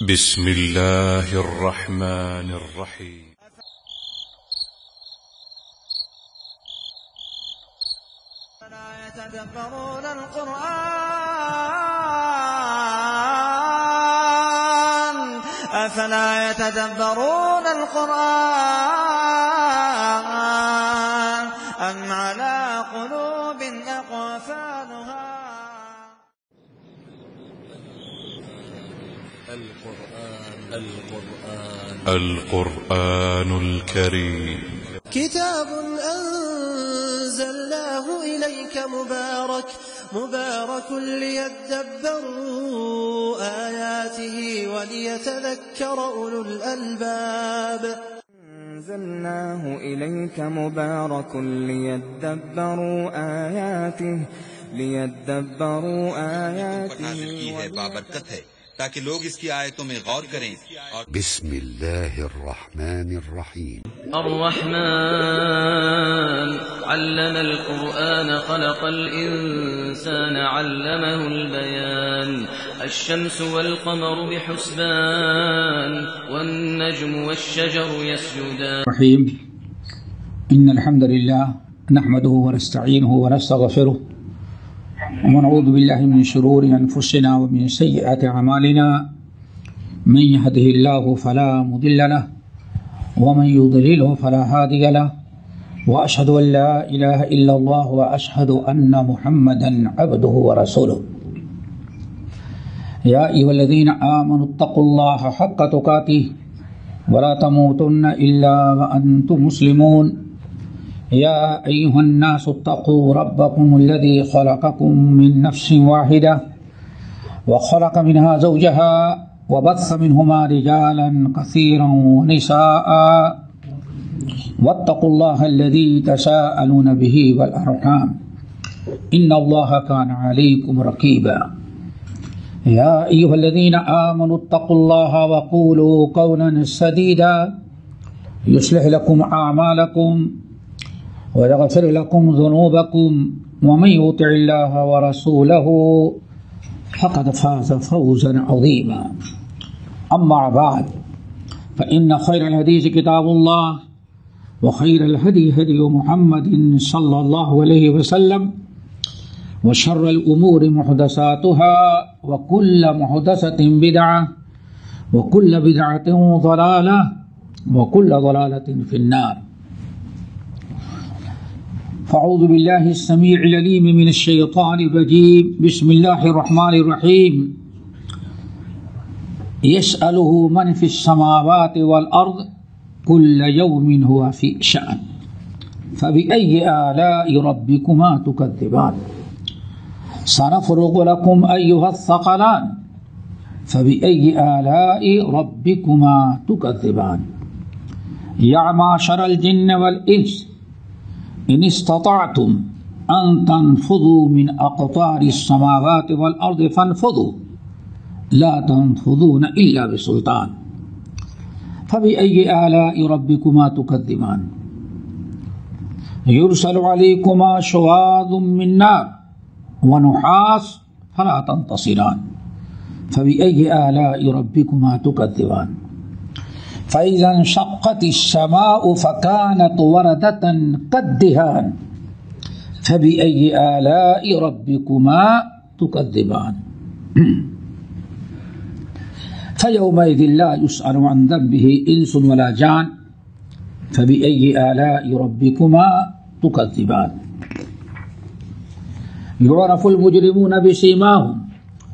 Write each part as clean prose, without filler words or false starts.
بسم الله الرحمن الرحيم. أفلا يتدبرون القرآن أم على قلوب أقفالها. القرآن الكريم كتاب أنزلناه إليك مبارك ليدبروا آياته وليتذكر أولو الألباب. أنزلناه إليك مبارك ليدبروا آياته نازل کی ہے بابرکت ہے تاکہ لوگ اس کی آیتوں میں غور کریں. بسم الله الرحمن الرحيم. الرحمن علم القرآن خلق الإنسان علمه البيان الشمس والقمر بحسبان والنجم والشجر يسجدان. الرحيم. إن الحمد لله نحمده ونستعينه ونستغفره ونعوذ بالله من شرور أنفسنا ومن سيئات أعمالنا من يهده الله فلا مضل له ومن يضلله فلا هادي له وأشهد أن لا إله إلا الله وأشهد أن محمدا عبده ورسوله. يا أيها الذين آمنوا اتقوا الله حق تقاته ولا تموتن إلا وأنتم مسلمون. يا أيها الناس اتقوا ربكم الذي خلقكم من نفس واحدة وخلق منها زوجها وبث منهما رجالا كثيرا ونساء واتقوا الله الذي تساءلون به والأرحام إن الله كان عليكم رقيبا. يا أيها الذين آمنوا اتقوا الله وقولوا قولا سديدا يصلح لكم أعمالكم ويغفر لكم ذنوبكم ومن يطع الله ورسوله فقد فاز فوزا عظيما. أما بعد فإن خير الحديث كتاب الله وخير الهدي هدي محمد صلى الله عليه وسلم وشر الأمور محدثاتها وكل محدثة بدعة وكل بدعة ضلالة وكل ضلالة في النار. فاعوذ بالله السميع العليم من الشيطان الرجيم. بسم الله الرحمن الرحيم. يسأله من في السماوات والأرض كل يوم هو في شأن فبأي آلاء ربكما تكذبان. سنفرغ لكم أيها الثقلان فبأي آلاء ربكما تكذبان. يا معشر الجن والإنس إن استطعتم أن تنفذوا من أقطار السماوات والأرض فانفذوا لا تنفذون إلا بسلطان. فبأي آلاء ربكما تكذبان. يرسل عليكما شواظ من نار ونحاس فلا تنتصران. فبأي آلاء ربكما تكذبان. فإذا انشقت السماء فكانت وردة كالدهان. فبأي آلاء ربكما تكذبان. فيومئذ لا يسأل عن ذنبه إنس ولا جان. فبأي آلاء ربكما تكذبان. يعرف المجرمون بسيماهم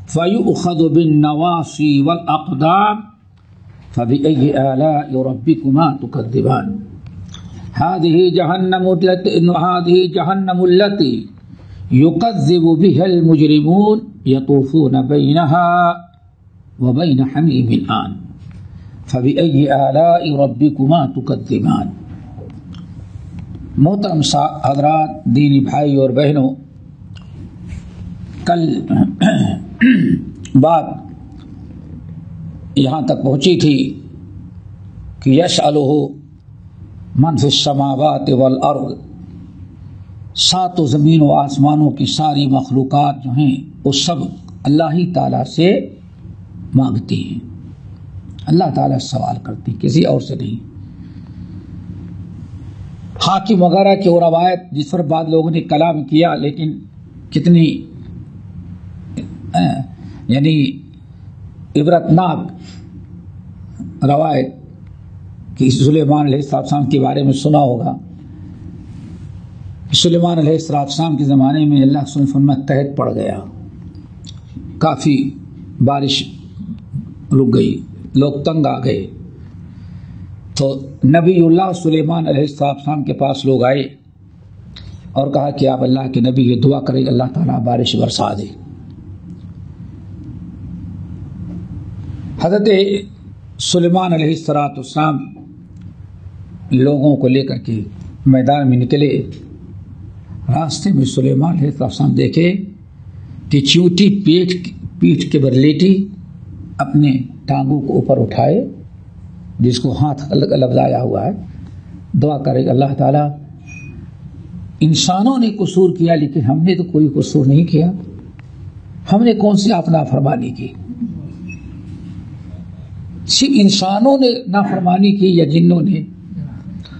فيؤخذ بالنواصي والأقدام. فبأي آلاء ربكما تكذبان. هذه جهنم التي يكذب بها المجرمون يطوفون بينها وبين حميم آن. فبأي آلاء ربكما تكذبان. محترم حضرات، دینی بھائی اور بہنوں، کل بات یہاں تک پہنچی تھی کہ یسألہ من فی السماوات والارض، ساتوں زمین و آسمانوں کی ساری مخلوقات جو ہیں وہ سب اللہ ہی تعالیٰ سے مانگتی ہیں. اللہ تعالیٰ سوال کرتے ہیں، کسی اور سے نہیں۔ حاکم وغیرہ کی وہ روایت جس پر بعض لوگوں نے کلام کیا، لیکن کتنی یعنی عبرتناک روایت کہ سلیمان علیہ السلام کے بارے میں سنا ہوگا۔ سلیمان علیہ السلام کے زمانے میں اللہ سبحانہ فرمایا قحط پڑ گیا، کافی بارش رک گئی، لوگ تنگ آ گئے، تو نبی اللہ سلیمان علیہ السلام کے پاس لوگ آئے اور کہا کہ آپ اللہ کے نبی یہ دعا کریں اللہ تعالیٰ بارش برسا دے۔ حضرت سلیمان علیہ السلام لوگوں کو لے کر کے میدان میں نکلے، راستے میں سلیمان علیہ السلام دیکھے کہ چیونٹی پیٹھ کے بر لیٹی اپنے ٹانگوں کو اوپر اٹھائے، جس کو ہاتھ لبزایا ہوا ہے، دعا کرے اللہ تعالیٰ انسانوں نے قصور کیا لیکن ہم نے تو کوئی قصور نہیں کیا، ہم نے کون سی آپ نافرمانی کی؟ صرف انسانوں نے نافرمانی کی یا جنوں نے؟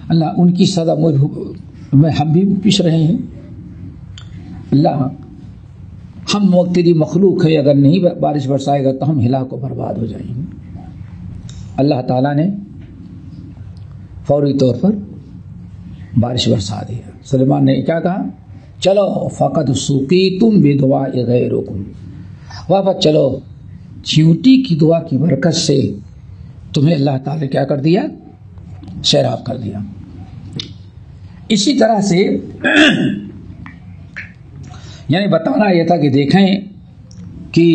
اللہ ان کی سزا میں ہم بھی پیش رہے ہیں۔ اللہ ہم تیری مخلوق ہے، اگر نہیں بارش برسائے گا تو ہم ہلاک و برباد ہو جائیں گے۔ اللہ تعالیٰ نے فوری طور پر بارش برسا دیا۔ سلیمان نے کیا کہا؟ چلو فقط سقیتم بدعاء غیرکم، واپس چلو، چیونٹی کی دعا کی برکت سے تمہیں اللہ تعالیٰ نے کیا کر دیا؟ سیراب کر دیا۔ اسی طرح سے یعنی بتانا یہ تھا کہ دیکھیں کہ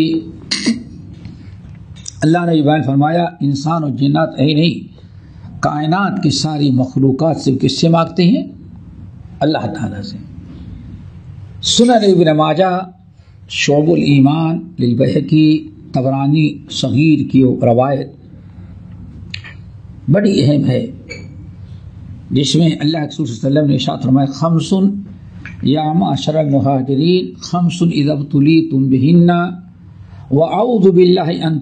اللہ نے یہ بیان فرمایا انسان اور جنات ہی نہیں، کائنات کی ساری مخلوقات سے کس سے مانگتے ہیں؟ اللہ تعالیٰ سے۔ سنن ابن ماجہ، شعب الایمان للبیہقی، طبرانی صغیر کی روایت بڑی اہم ہے، جس میں اللہ کے رسول صلی اللہ علیہ وسلم نے ارشاد فرمایا خمس یا معشر المہاجرین خمس اذا ابتلیتم بہن وَأَعُوذُ بِاللَّهِ أَن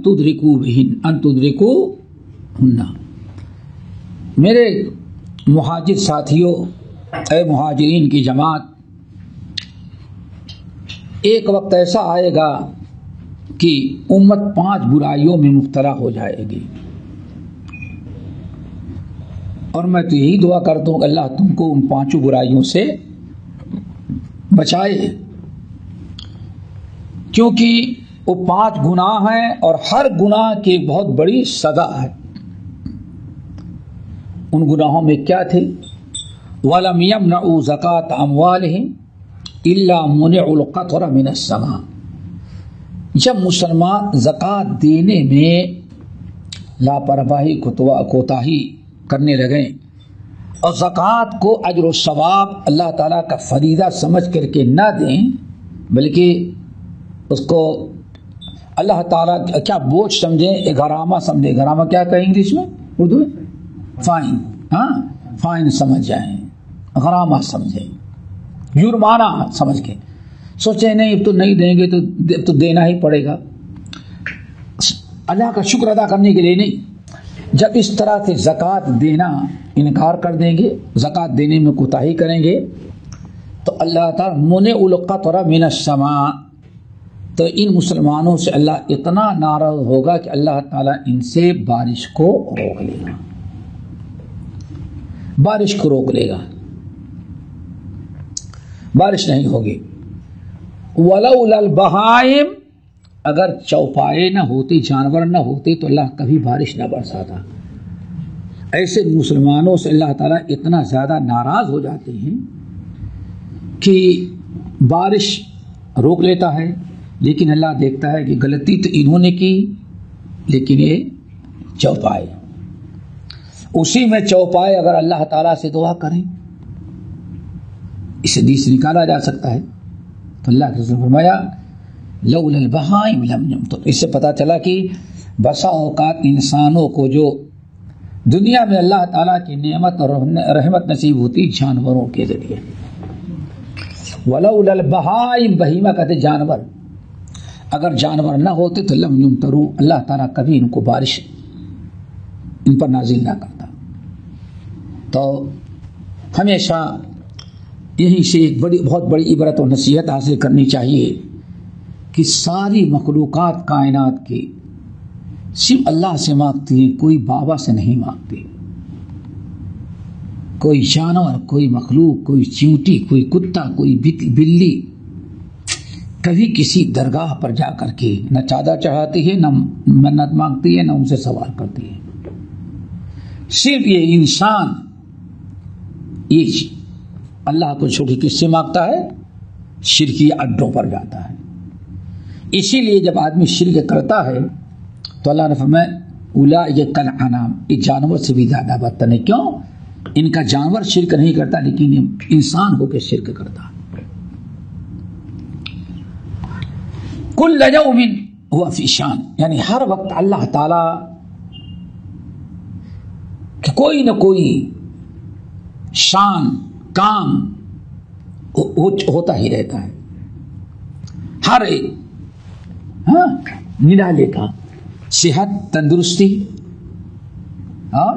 تُدْرِكُوهُنَّ۔ میرے مہاجر ساتھیوں، اے مہاجرین کی جماعت، ایک وقت ایسا آئے گا کہ امت 5 برائیوں میں مبتلا ہو جائے گی، اور میں تو یہی دعا کرتا ہوں کہ اللہ تم کو ان 5 برائیوں سے بچائے، کیونکہ وہ 5 گناہ ہیں اور ہر گناہ کی بہت بڑی سزا ہے۔ ان گناہوں میں کیا تھے؟ وَلَمْ يَمْنَعُوا زَكَاةَ أَمْوَالِهِمْ إِلَّا مُنِعُوا الْقَطْرَ مِنَ السَّمَاءِ۔ جب مسلمان زکوٰۃ دینے میں لاپرواہی کوتاہی کرنے لگیں اور زکوٰۃ کو اجر و ثواب اللہ تعالیٰ کا فریضہ سمجھ کر کے نہ دیں، بلکہ اس کو اللہ تعالیٰ کیا بوجھ سمجھیں، غرامہ سمجھیں۔ غرامہ کیا کہیں انگلش میں، اردو میں؟ فائن، ہاں فائن سمجھ جائیں، غرامہ سمجھیں، جرمانہ سمجھ کے سوچیں نہیں اب تو نہیں دیں گے تو دینا ہی پڑے گا، اللہ کا شکر ادا کرنے کے لیے نہیں۔ جب اس طرح سے زکوٰۃ دینا انکار کر دیں گے، زکوٰۃ دینے میں کوتاہی کریں گے، تو اللہ تعالیٰ منع القطر من السماء، تو ان مسلمانوں سے اللہ اتنا ناراض ہوگا کہ اللہ تعالیٰ ان سے بارش کو روک لے گا، بارش کو روک لے گا، بارش نہیں ہوگی۔ ولولا البہائم، اگر چوپائے نہ ہوتے، جانور نہ ہوتے تو اللہ کبھی بارش نہ برساتا۔ ایسے مسلمانوں سے اللہ تعالیٰ اتنا زیادہ ناراض ہو جاتے ہیں کہ بارش روک لیتا ہے، لیکن اللہ دیکھتا ہے کہ غلطی تو انہوں نے کی لیکن یہ چوپائے، اسی میں چوپائے اگر اللہ تعالیٰ سے دعا کریں، اس حدیث سے نکالا جا سکتا ہے۔ تو اللہ کے رسول نے فرمایا لولا البہائم لم یمطر، اس سے پتہ چلا کہ بسا اوقات انسانوں کو جو دنیا میں اللہ تعالیٰ کی نعمت اور رحمت نصیب ہوتی جانوروں کے ذریعے۔ ولولا البہائم، بہیمہ کہتے جانور، اگر جانور نہ ہوتے تو لم یمطروا، اللہ تعالیٰ کبھی ان کو بارش ان پر نازل نہ کرتا. تو ہمیشہ یہیں سے ایک بہت بڑی عبرت و نصیحت حاصل کرنی چاہیے کہ ساری مخلوقات کائنات کی صرف اللہ سے مانگتی ہیں، کوئی بابا سے نہیں مانگتی. کوئی جانور، کوئی مخلوق، کوئی چیونٹی، کوئی کتا، کوئی بلی کبھی کسی درگاہ پر جا کر کے نہ چادر چڑھاتی ہے، نہ منت مانگتی ہے، نہ ان سے سوال کرتی ہے. صرف یہ انسان یہ اللہ کو چھوڑ کے کس سے مانگتا ہے؟ شرکی اڈوں پر جاتا ہے. اسی لیے جب آدمی شرک کرتا ہے تو اللہ نے فرمایا اولئک کالانعام، یہ جانور سے بھی زیادہ بدتر ہے. کیوں؟ ان کا جانور شرک نہیں کرتا لیکن انسان ہو کے شرک کرتا. کل یوم ہوا فی شان، یعنی ہر وقت اللہ تعالی کہ کوئی نہ کوئی شان کام ہوتا ہی رہتا ہے. ہر ایک نرالے کا صحت، تندرستی اور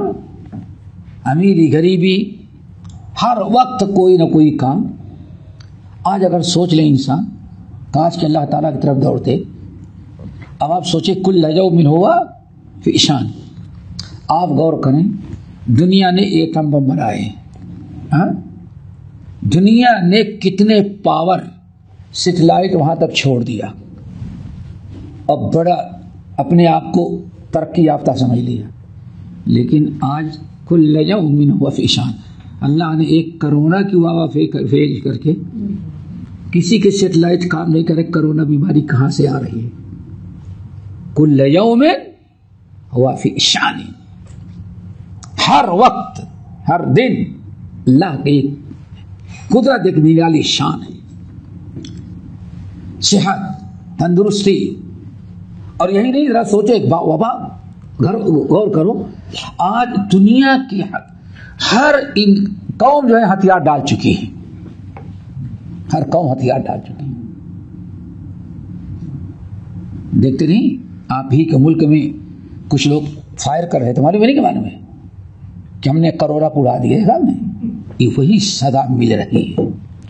امیری غریبی، ہر وقت کوئی نہ کوئی کام. آج اگر سوچ لیں انسان کاش کہ اللہ تعالیٰ کی طرف دوڑتے. اب آپ سوچیں کل یوم ہوا فی شان. آپ غور کریں، دنیا نے ایٹم بم بنائے، دنیا نے کتنے پاور سیٹلائٹ وہاں تک چھوڑ دیا اور بڑا اپنے آپ کو ترقی یافتہ سمجھ لیا. لیکن آج کل یوم ہوا فی شان، اللہ نے ایک کرونا کی وبا بھیج کر کے کسی کے سیٹلائٹ کام نہیں کرے. کرونا بیماری کہاں سے آ رہی ہے؟ کل یوم ہوا فی شان، ہر وقت ہر دن اللہ کی قدرت ایک نرالی شان ہے. صحت، تندرستی، اور یہی نہیں، ذرا سوچو ایک وبا، غور کرو. آج دنیا کی ہر قوم جو ہے ہتھیار ڈال چکی ہے، ہر قوم ہتھیار ڈال چکی ہے. دیکھتے نہیں آپ ہی کے ملک میں کچھ لوگ فائر کر رہے، تمہارے میرے کے بارے میں کہ ہم نے کروڑا اڑا دیا ہے. صاحب نے یہ وہی سزا مل رہی ہے.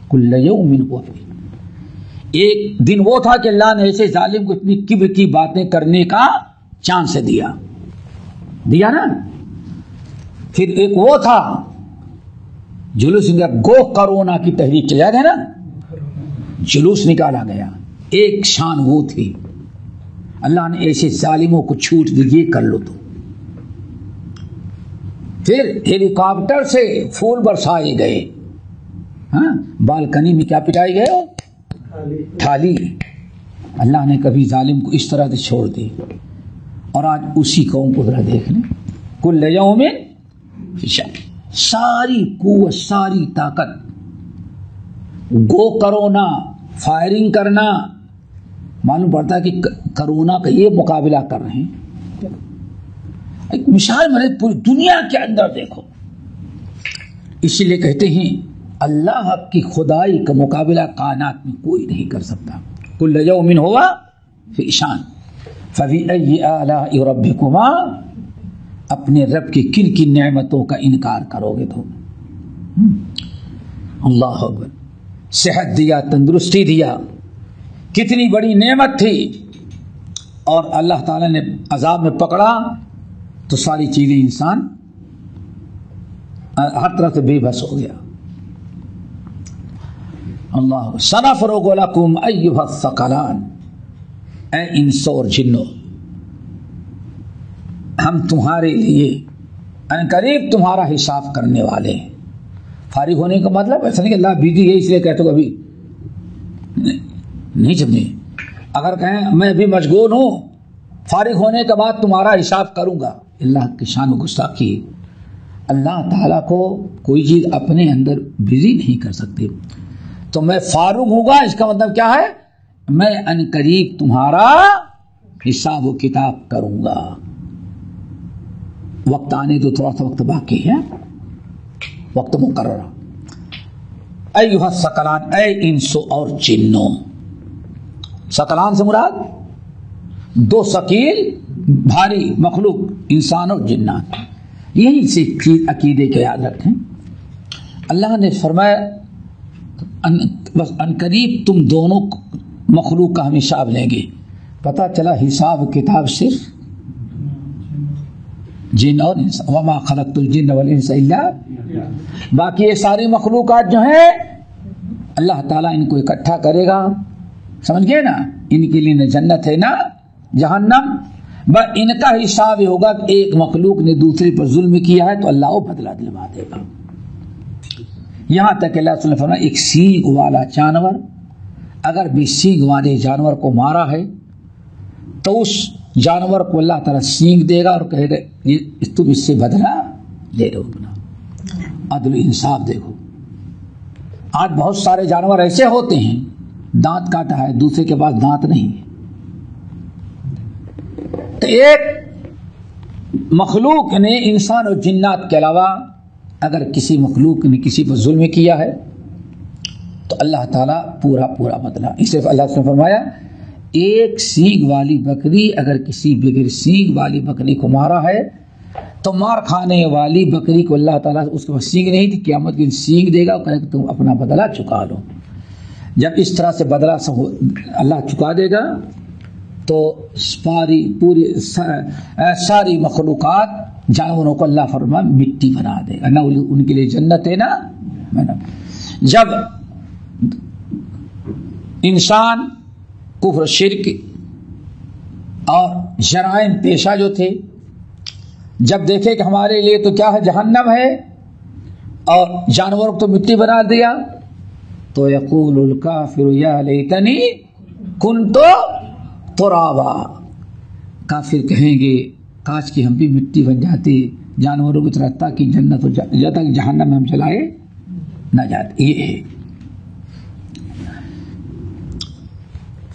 کل یوم ہوا فی، ایک دن وہ تھا کہ اللہ نے ایسے ظالم کو اتنی کبر کی باتیں کرنے کا چانس دیا نا. پھر ایک وہ تھا جلوس گو کرونا کی تحریک چل جاتے ہیں نا، جلوس نکالا گیا. ایک شان وہ تھی، اللہ نے ایسے ظالموں کو چھوٹ دی، یہ کر لو. تو پھر ہیلی کاپٹر سے پھول برسائے گئے، بالکنی میں کیا پٹائے گئے؟ تھالی. اللہ نے کبھی ظالم کو اس طرح سے چھوڑ دی. اور آج اسی قوم کو ذرا دیکھ لیں، کل یوم فی شان، ساری قوت، ساری طاقت، گو کرونا، فائرنگ کرنا. معلوم پڑتا ہے کہ کرونا کا یہ مقابلہ کر رہے ہیں. ایک مثال میں پوری دنیا کے اندر دیکھو. اسی لیے کہتے ہیں اللہ کی خدائی کا مقابلہ کائنات میں کوئی نہیں کر سکتا. کل یوم ہوا فی شان فبأی آلاء ربکما، اپنے رب کی کن کن نعمتوں کا انکار کرو گے تو. اللہ اکبر. صحت دیا، تندرستی دیا، کتنی بڑی نعمت تھی. اور اللہ تعالیٰ نے عذاب میں پکڑا تو ساری چیزیں انسان ہر طرح سے بے بس ہو گیا. اللہ سنفرغ لکم ایھا الثقلان، اے انسو اور جنو، ہم تمہارے لیے ان قریب تمہارا حساب کرنے والے ہیں. فارغ ہونے کا مطلب ایسا نہیں کہ اللہ بزی ہے اس لیے کہتے ہو کبھی نہیں سمجھے. اگر کہیں میں بھی مشغول ہوں، فارغ ہونے کے بعد تمہارا حساب کروں گا، اللہ کی شان و گستاخی. اللہ تعالیٰ کو کوئی چیز اپنے اندر بزی نہیں کر سکتے. تو میں فارغ ہوں گا، اس کا مطلب کیا ہے؟ میں ان قریب تمہارا حساب و کتاب کروں گا. وقت آنے تو تھوڑا سا وقت باقی ہے، وقت مقرر. ایھا الثقلان، اے انسو اور جنوں. ثقلان سے مراد دو ثقیل بھاری مخلوق، انسان اور جنات. یہی سی چیز عقیدے کے یاد رکھیں. اللہ نے فرمایا بس ان قریب تم دونوں مخلوق کا ہم حساب لیں گے. پتہ چلا حساب کتاب صرف جن اور انس. وما خلقت الجن والانس الا. باقی یہ ساری مخلوقات جو ہیں اللہ تعالیٰ ان کو اکٹھا کرے گا. سمجھ گئے نا؟ ان کے لیے نہ جنت ہے نہ جہنم. بس ان کا حساب یہ ہوگا کہ ایک مخلوق نے دوسرے پر ظلم کیا ہے تو اللہ وہ بدلہ دلوا دے گا. یہاں تک اللہ صلی اللہ علیہ وسلم ایک سینگ والا جانور اگر بھی سینگ والے جانور کو مارا ہے تو اس جانور کو اللہ تعالیٰ سینگ دے گا اور کہے گا تم اس سے بدلہ لے لو. اپنا عدل انصاف دیکھو. آج بہت سارے جانور ایسے ہوتے ہیں دانت کاٹا ہے دوسرے کے پاس دانت نہیں ہے. تو ایک مخلوق نے انسان اور جنات کے علاوہ اگر کسی مخلوق نے کسی پر ظلم کیا ہے تو اللہ تعالیٰ پورا بدلہ. اسے اللہ نے فرمایا ایک سینگ والی بکری اگر کسی بغیر سینگ والی بکری کو مارا ہے تو مار کھانے والی بکری کو اللہ تعالیٰ اس کے پاس سینگ نہیں تھی قیامت کے دن سینگ دے گا اور کہے کہ تم اپنا بدلہ چکا لو. جب اس طرح سے بدلہ اللہ چکا دے گا تو ساری مخلوقات جانوروں کو اللہ فرما مٹی بنا دے گا. نہ ان کے لیے جنت ہے نہ. جب انسان کفر شرک اور جرائم پیشہ جو تھے جب دیکھے کہ ہمارے لیے تو کیا ہے جہنم ہے اور جانوروں کو تو مٹی بنا دیا تو یقول الکافر یا لیتنی کنت ترابا. کافر کہیں گے کاش کی ہم بھی مٹی بن جاتے جانوروں کی طرح تاکہ جنت تک جہنم میں ہم چلائے نہ جاتے. یہ ہے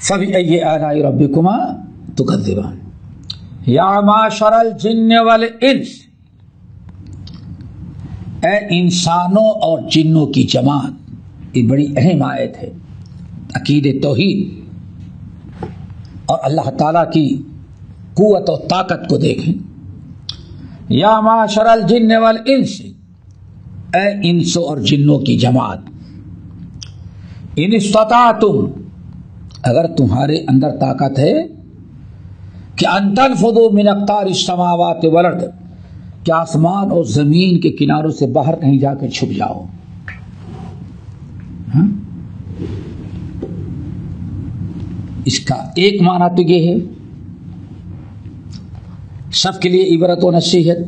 فبأي آلاء ربكما تكذبان. یا معشر الجن والانس اے انسانوں اور جنوں کی جماعت. یہ بڑی اہم آیت ہے عقید توحید اور اللہ تعالیٰ کی قوت و طاقت کو دیکھیں. یا معشر الجن والانس اے انسوں اور جنوں کی جماعت ان استطعتم اگر تمہارے اندر طاقت ہے کہ ان تنفذوا من اقطار السماوات والارض کہ آسمان اور زمین کے کناروں سے باہر کہیں جا کے چھپ جاؤ. اس کا ایک معنی تو یہ ہے سب کے لیے عبرت و نصیحت.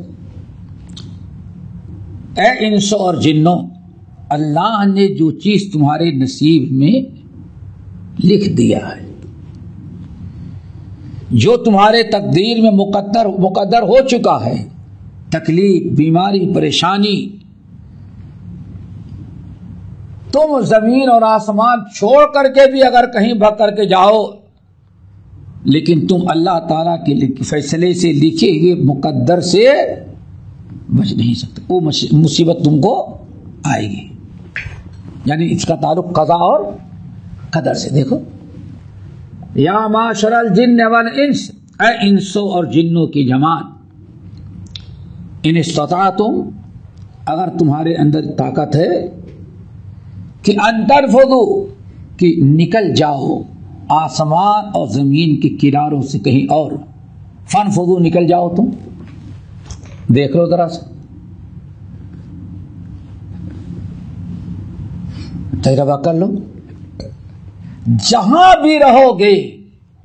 اے انسوں اور جنوں اللہ نے جو چیز تمہارے نصیب میں لکھ دیا ہے جو تمہارے تقدیر میں مقدر ہو چکا ہے تکلیف بیماری پریشانی تم زمین اور آسمان چھوڑ کر کے بھی اگر کہیں بھگ کر کے جاؤ لیکن تم اللہ تعالیٰ کے فیصلے سے لکھے ہوئے مقدر سے بچ نہیں سکتے. وہ مصیبت تم کو آئے گی. یعنی اس کا تعلق قضا اور قدر سے. دیکھو یا معاشر الجن والانس اے انسوں اور جنوں کی جماعت ان استطعتم اگر تمہارے اندر طاقت ہے کہ ان تنفذوا کہ نکل جاؤ آسمان اور زمین کے کناروں سے کہیں اور. فانفذوا نکل جاؤ تم. دیکھ لو ذرا سا تجربہ کر لو. جہاں بھی رہو گے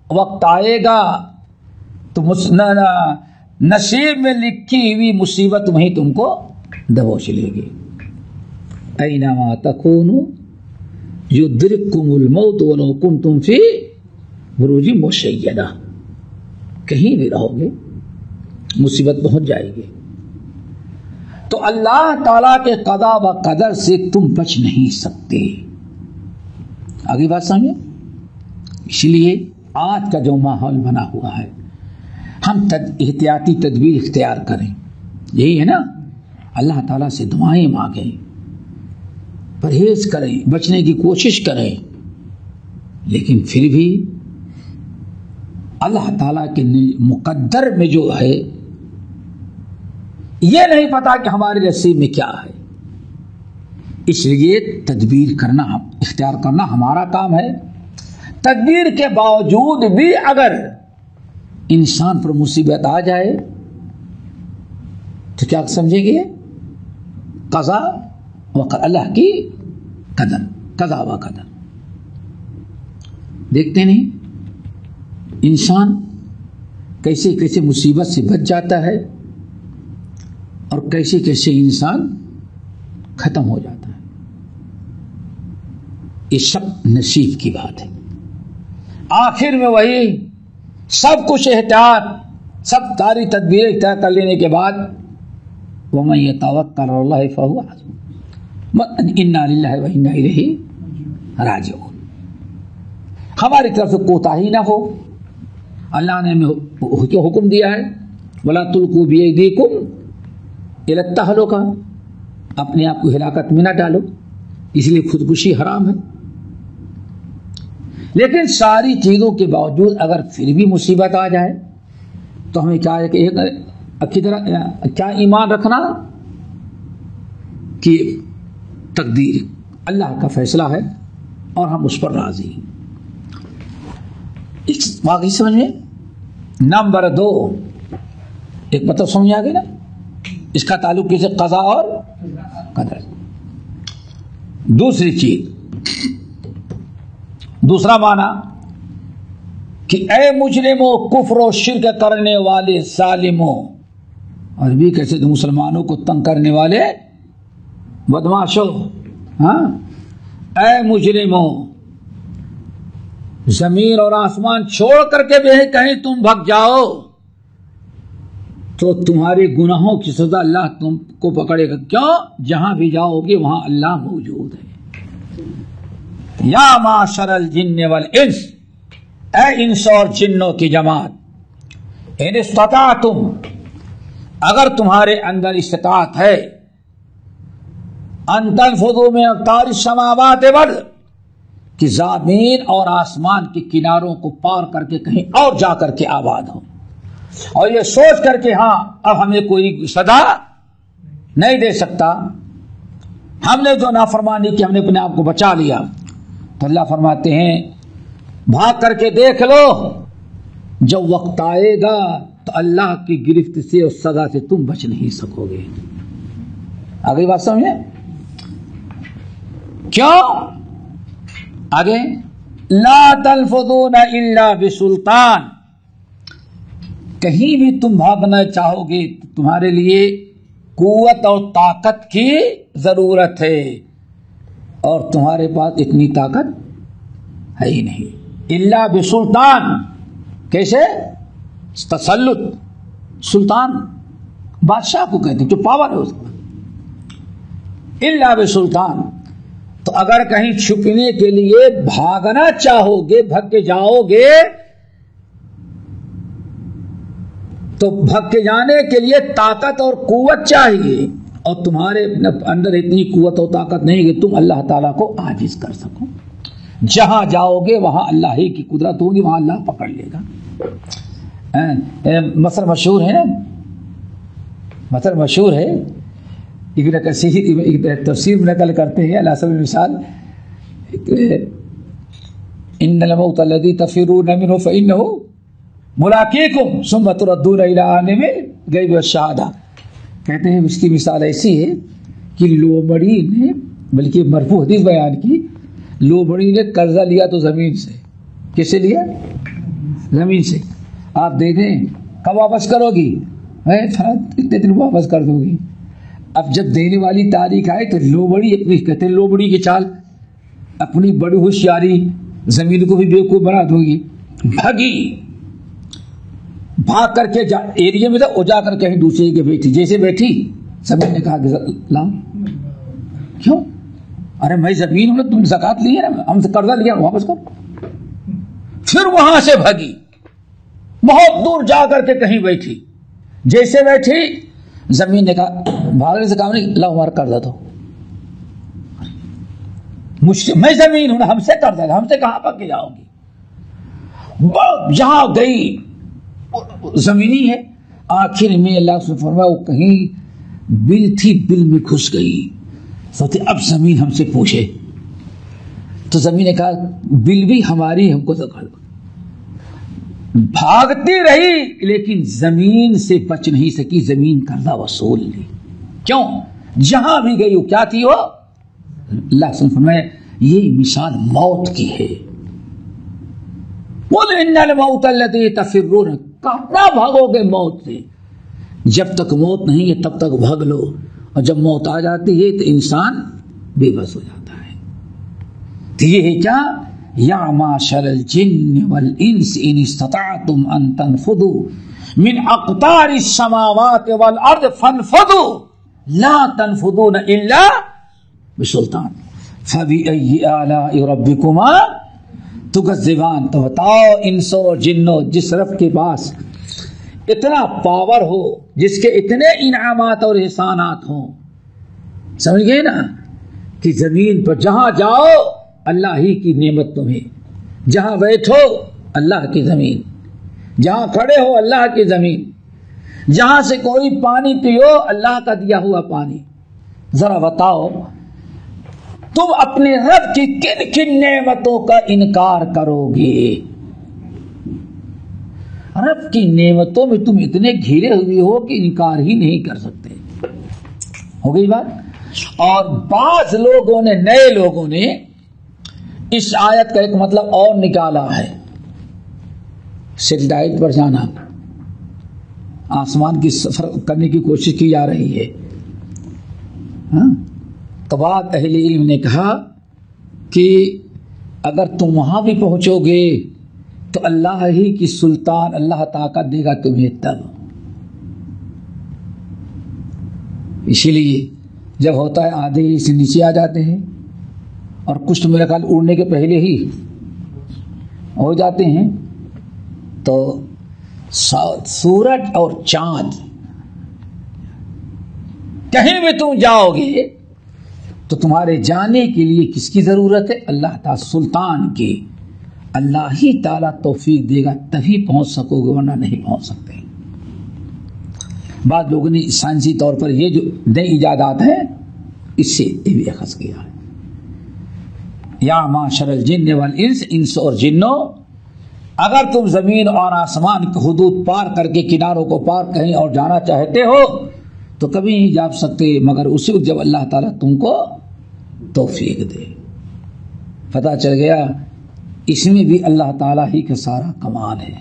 وقت آئے گا تو نصیب میں لکھی ہوئی مصیبت وہیں تم کو دبوچ لے گی. اینما تکونوا یدرککم الموت ولو کنتم فی بروج مشیدہ. کہیں بھی رہو گے مصیبت پہنچ جائے گی. تو اللہ تعالیٰ کے قضا و قدر سے تم بچ نہیں سکتے. آگے بات سمجھے. اس لیے آج کا جو ماحول بنا ہوا ہے ہم احتیاطی تدبیر اختیار کریں. یہی ہے نا اللہ تعالیٰ سے دعائیں مانگیں پرہیز کریں بچنے کی کوشش کریں لیکن پھر بھی اللہ تعالیٰ کے مقدر میں جو ہے یہ نہیں پتا کہ ہمارے نصیب میں کیا ہے. اس لیے تدبیر کرنا اختیار کرنا ہمارا کام ہے. تدبیر کے باوجود بھی اگر انسان پر مصیبت آ جائے تو کیا سمجھیں گے؟ قضا و قدر، اللہ کی قدر، قضا و قدر. دیکھتے نہیں انسان کیسے کیسے مصیبت سے بچ جاتا ہے اور کیسے کیسے انسان ختم ہو جاتا ہے. یہ سب نصیب کی بات ہے. آخر میں وہی سب کچھ احتیاط، سب ساری تدبیر اختیار کر لینے کے بعد وَمَن يَتَوَكَّلْ عَلَى اللَّهِ فَهُوَ حَسْبُهُ إِنَّا لِلَّهِ وَإِنَّا إِلَيْهِ رَاجِعُونَ. ہماری طرف سے کوتاہی نہ ہو. اللہ نے ہمیں حکم دیا ہے وَلَا تُلْقُوا بِأَيْدِيكُمْ إِلَى التَّهْلُكَةِ، اپنے آپ کو ہلاکت میں نہ ڈالو، اس لیے خودکشی حرام ہے. لیکن ساری چیزوں کے باوجود اگر پھر بھی مصیبت آ جائے تو ہمیں کیا ہے کہ اچھی طرح کیا ایمان رکھنا کہ تقدیر اللہ کا فیصلہ ہے اور ہم اس پر راضی ہیں. واقعی سمجھ میں. نمبر 2 ایک مطلب سمجھ آ گئی نا، اس کا تعلق کیسے قضا اور قدر. دوسری چیز، دوسرا معنی کہ اے مجرموں، کفر و شرک کرنے والے ظالموں، اور بھی کیسے تو مسلمانوں کو تنگ کرنے والے بدماشوں، ہاں، اے مجرموں، زمین اور آسمان چھوڑ کر کے بھی کہیں تم بھگ جاؤ تو تمہارے گناہوں کی سزا اللہ تم کو پکڑے گا. کیوں؟ جہاں بھی جاؤ گے وہاں اللہ موجود ہے. یا معاشر الجن والانس، اے انس اور جنوں کی جماعت، ان استطاعتم، اگر تمہارے اندر استطاعت ہے، ان تنفذوا من اقطار السماوات والارض، کہ زمین اور آسمان کے کناروں کو پار کر کے کہیں اور جا کر کے آباد ہو، اور یہ سوچ کر کے ہاں اب ہمیں کوئی سزا نہیں دے سکتا، ہم نے جو نافرمانی کی ہم نے اپنے آپ کو بچا لیا، تو اللہ فرماتے ہیں بھاگ کر کے دیکھ لو، جب وقت آئے گا تو اللہ کی گرفت سے اور سزا سے تم بچ نہیں سکو گے. آگے بات سمجھے؟ کیوں؟ آگے لا تنفذون الا بسلطان، کہیں بھی تم بھاگنا چاہو گے تو تمہارے لیے قوت اور طاقت کی ضرورت ہے، اور تمہارے پاس اتنی طاقت ہے ہی نہیں. الا بسلطان، کیسے؟ تسلط، سلطان بادشاہ کو کہتے ہیں جو پاور ہے اس کا. الا بسلطان، تو اگر کہیں چھپنے کے لیے بھاگنا چاہو گے، بھگ کے جاؤ گے، تو بھگ کے جانے کے لیے طاقت اور قوت چاہیے، اور تمہارے اندر اتنی قوت اور طاقت نہیں کہ تم اللہ تعالیٰ کو عاجز کر سکو. جہاں جاؤ گے وہاں اللہ ہی کی قدرت ہوگی، وہاں اللہ پکڑ لے گا. مثل مشہور ہے نا، مثل مشہور ہے، ابن کثیر تفسیر میں نقل کرتے ہیں اللہ سبحانہ مثال، ان الموت الذی تفرون منه فانه ملاقیکم ثم تردون الی عالم الغیب والشہادہ. کہتے ہیں اس کی مثال ایسی ہے کہ لومڑی نے، بلکہ مرفوع حدیث بیان کی، لومڑی نے قرضہ لیا تو زمین سے. کس سے لیا؟ زمین سے. آپ دے دیں، کب واپس کرو گی؟ کتنے دن واپس کر دو گی؟ اب جب دینے والی تاریخ آئے تو لومڑی، کہتے ہیں لومڑی کی چال، اپنی بڑی ہوشیاری زمین کو بھی بیوقوف بنا دو گی. بھاگی، بھاگ کر کے ایریا میں تھا، جا کر کہیں دوسرے کے بیٹھی. جیسے بیٹھی زمین نے کہا کہ لاؤ. کیوں؟ ارے میں زمین ہوں، تم زکات لی ہے نا، ہم سے قرضہ لیا، واپس کرو. پھر وہاں سے بھاگی، بہت دور جا کر کے کہیں بیٹھی. جیسے بیٹھی زمین نے کہا، بھاگنے سے کام نہیں، لاؤ ہمارا قرضہ دو. میں زمین ہوں، ہم سے قرضہ ہے، ہم سے کہاں پک کے جاؤ گی؟ جہاں گئی زمینی ہے. آخر میں اللہ سے فرمایا وہ کہیں بل تھی بل میں گھس گئی. سوچے اب زمین ہم سے پوچھے. تو زمین نے کہا بل بھی ہماری, ہم کو تو بھاگتی رہی لیکن زمین سے بچ نہیں سکی. زمین قرضہ وصول لی. کیوں؟ جہاں بھی گئی وہ کیا تھی وہ. اللہ سے فرمایا یہ مثال موت کی ہے. قُلْ إِنَّ الْمَوْتَ الَّذِي تَفِرُّونَ, کہاں بھاگو گے موت سے؟ جب تک موت نہیں ہے تب تک بھاگ لو, اور جب موت آ جاتی ہے تو انسان بے بس ہو جاتا ہے. تو یہ ہے کیا؟ یا معشر الجن والانس ان استطعتم ان تنفذوا من اقطار السماوات والارض فانفذوا لا تنفذون الا بسلطان فبأي آلاء ربكما تكذبان. تو بتاؤ انسو اور جنوں, جس رب کے پاس اتنا پاور ہو, جس کے اتنے انعامات اور احسانات ہوں, سمجھ گئے نا, کہ زمین پر جہاں جاؤ اللہ ہی کی نعمت تمہیں, جہاں بیٹھو اللہ کی زمین, جہاں کھڑے ہو اللہ کی زمین, جہاں سے کوئی پانی پیو اللہ کا دیا ہوا پانی. ذرا بتاؤ تم اپنے رب کی کن کن نعمتوں کا انکار کرو گے؟ رب کی نعمتوں میں تم اتنے گھرے ہوئے ہو کہ انکار ہی نہیں کر سکتے. ہو گئی بات. اور بعض لوگوں نے, نئے لوگوں نے اس آیت کا ایک مطلب اور نکالا ہے. سیٹلائٹ پر جانا, آسمان کی سفر کرنے کی کوشش کی جا رہی ہے. تو بعض اہل علم نے کہا کہ اگر تم وہاں بھی پہنچو گے تو اللہ ہی کی سلطان, اللہ طاقت دے گا تمہیں تب. اسی لیے جب ہوتا ہے آدھے سے نیچے آ جاتے ہیں, اور کچھ تو میرا خیال اڑنے کے پہلے ہی ہو جاتے ہیں. تو سورج اور چاند کہیں بھی تم جاؤ گے تو تمہارے جانے کے لیے کس کی ضرورت ہے؟ اللہ تعالی سلطان کی. اللہ ہی تعالیٰ توفیق دے گا تبھی پہنچ سکو گے, ورنہ نہیں پہنچ سکتے. بعض لوگوں نے سائنسی طور پر یہ جو نئی ایجادات ہیں اس سے یہ بھی اخذ کیا ہے. یا معشر الجن والانس, انس اور جنوں, اگر تم زمین اور آسمان کی حدود پار کر کے کناروں کو پار کہیں اور جانا چاہتے ہو تو کبھی نہیں جا سکتے مگر اسی وقت جب اللہ تعالیٰ تم کو توفیق دے. پتہ چل گیا اس میں بھی اللہ تعالیٰ ہی کا سارا کمال ہے.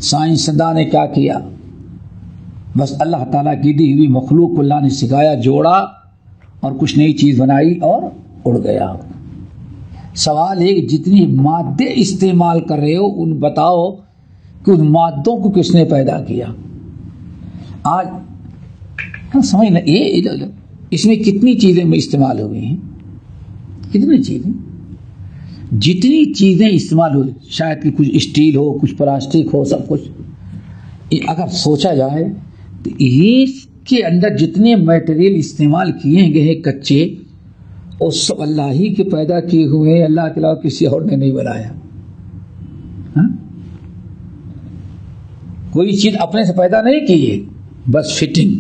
سائنسداں نے کیا کیا؟ بس اللہ تعالیٰ کی دی ہوئی مخلوق کو اللہ نے سکھایا, جوڑا اور کچھ نئی چیز بنائی اور اڑ گیا. سوال ہے کہ جتنی مادے استعمال کر رہے ہو ان بتاؤ کہ ان مادوں کو کس نے پیدا کیا؟ آج سمجھ لیں یہ اس میں کتنی چیزیں استعمال ہوئی ہیں, کتنی چیزیں, جتنی چیزیں استعمال ہوئی, شاید کہ کچھ اسٹیل ہو, کچھ پلاسٹک ہو, سب کچھ. اگر سوچا جائے تو اس کے اندر جتنے میٹیریل استعمال کیے گئے ہیں کچے, اور سب اللہ ہی کے پیدا کیے ہوئے ہیں, اللہ کے علاوہ کسی اور نے نہیں بنایا. کوئی چیز اپنے سے پیدا نہیں کی ہے, بس فٹنگ,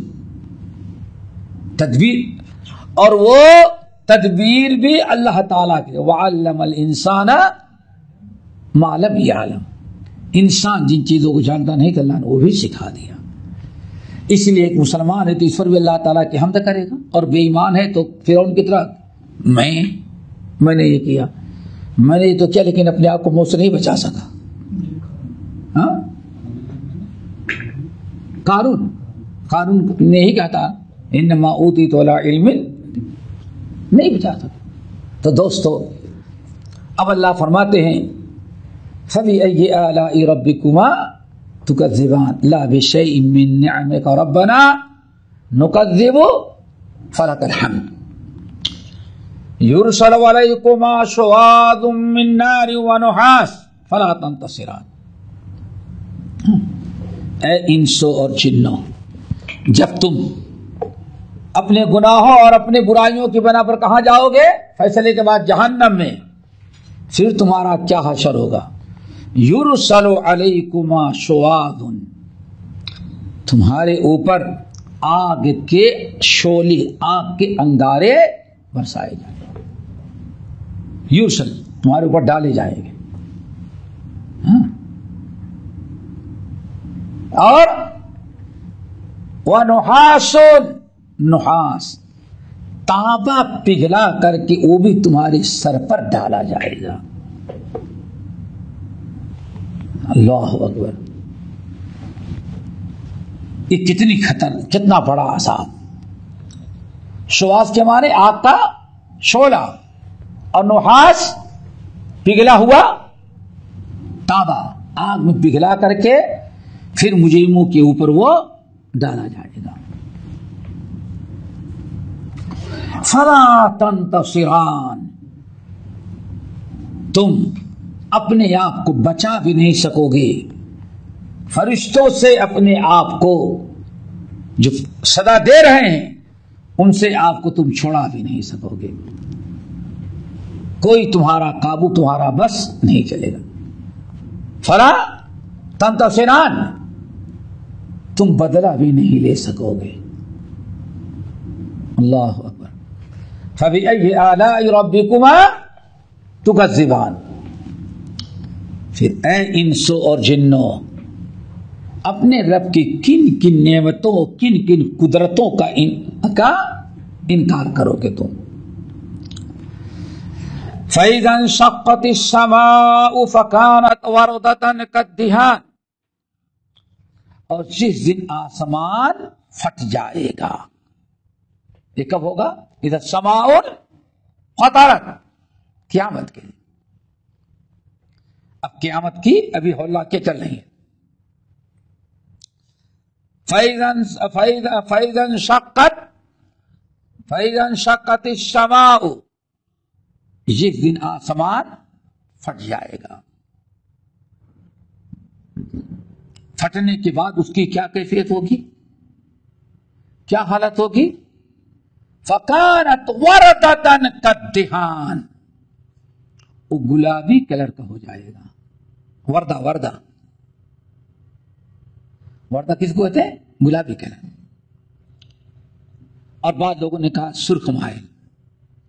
تدبیر, اور وہ تدبیر بھی اللہ تعالیٰ کی. وَعَلَّمَ الْإِنسَانَ مَا لَمْ يَعْلَمْ, انسان جن چیزوں کو جانتا نہیں کہ اللہ نے وہ بھی سکھا دیا. اس لیے ایک مسلمان ہے تو اس پر بھی اللہ تعالیٰ کی حمد کرے گا, اور بے ایمان ہے تو فرعون کی طرح میں نے یہ کیا, میں نے یہ تو کیا, لیکن اپنے آپ کو موت سے نہیں بچا سکا. قارون نے ہی کہا تھا انما اوتیت علی علم, نہیں بچا سکا. تو دوستو اب اللہ فرماتے ہیں فبأي آلاء ربكما تكذبان لا بشيء من نعمك ربنا نكذب فلك الحمد يرسل عليكما شواظ من نار ونحاس فلا تنتصران. اے انسو اور جنوں, جب تم اپنے گناہوں اور اپنے برائیوں کی بنا پر کہاں جاؤ گے؟ فیصلے کے بعد جہنم میں. پھر تمہارا کیا حشر ہوگا؟ یرسل علیکما شواظ, تمہارے اوپر آگ کے شعلے، آگ کے انگارے برسائے جائیں گے، یورسل تمہارے اوپر ڈالے جائیں گے. ہاں؟ اور وَنُحَاسٌ، نحاس تانبا پگھلا کر کے وہ بھی تمہارے سر پر ڈالا جائے گا. اللہ اکبر. یہ کتنا بڑا عذاب. شواس کے معنی آگ کا شعلہ اور نحاس پگھلا ہوا تانبا، آگ میں پگھلا کر کے پھر مجرموں کے اوپر وہ ڈالا جائے گا. فلا تنتصران، تم اپنے آپ کو بچا بھی نہیں سکو گے فرشتوں سے، اپنے آپ کو جو صدا دے رہے ہیں ان سے آپ کو تم چھوڑا بھی نہیں سکو گے. کوئی تمہارا قابو، تمہارا بس نہیں چلے گا. فلا تنتصران، تم بدلہ بھی نہیں لے سکو گے. اللہ اکبر. فَبِأَيِّ آلَاءِ رَبِّكُمَا تُكَذِّبَانِ، پھر اے انسو اور جنوں اپنے رب کی کن کن نعمتوں، کن کن قدرتوں کا انکار کرو گے تم. فَإِذَا انشَقَّتِ السَّمَاءُ فَكَانَتْ وَرْدَةً كَالدِّهَانِ، اور جس دن آسمان پھٹ جائے گا. یہ کب ہوگا؟ اذا السماء انفطرت، قیامت کے لیے. اب قیامت کی ابھی ہولہ کے چل رہی ہے. فَإِذَا انشَقَّتِ السَّمَاءُ، جس دن آسمان پھٹ جائے گا. پھٹنے کے بعد اس کی کیا کیفیت ہوگی، کیا حالت ہوگی؟ فَكَانَتْ وَرْدَةً كَالدِّهَانِ، وہ گلابی کلر کا ہو جائے گا. وردہ وردہ وردہ کس کو کہتے ہیں؟ گلابی کلر. اور بعض لوگوں نے کہا سرخ مائل،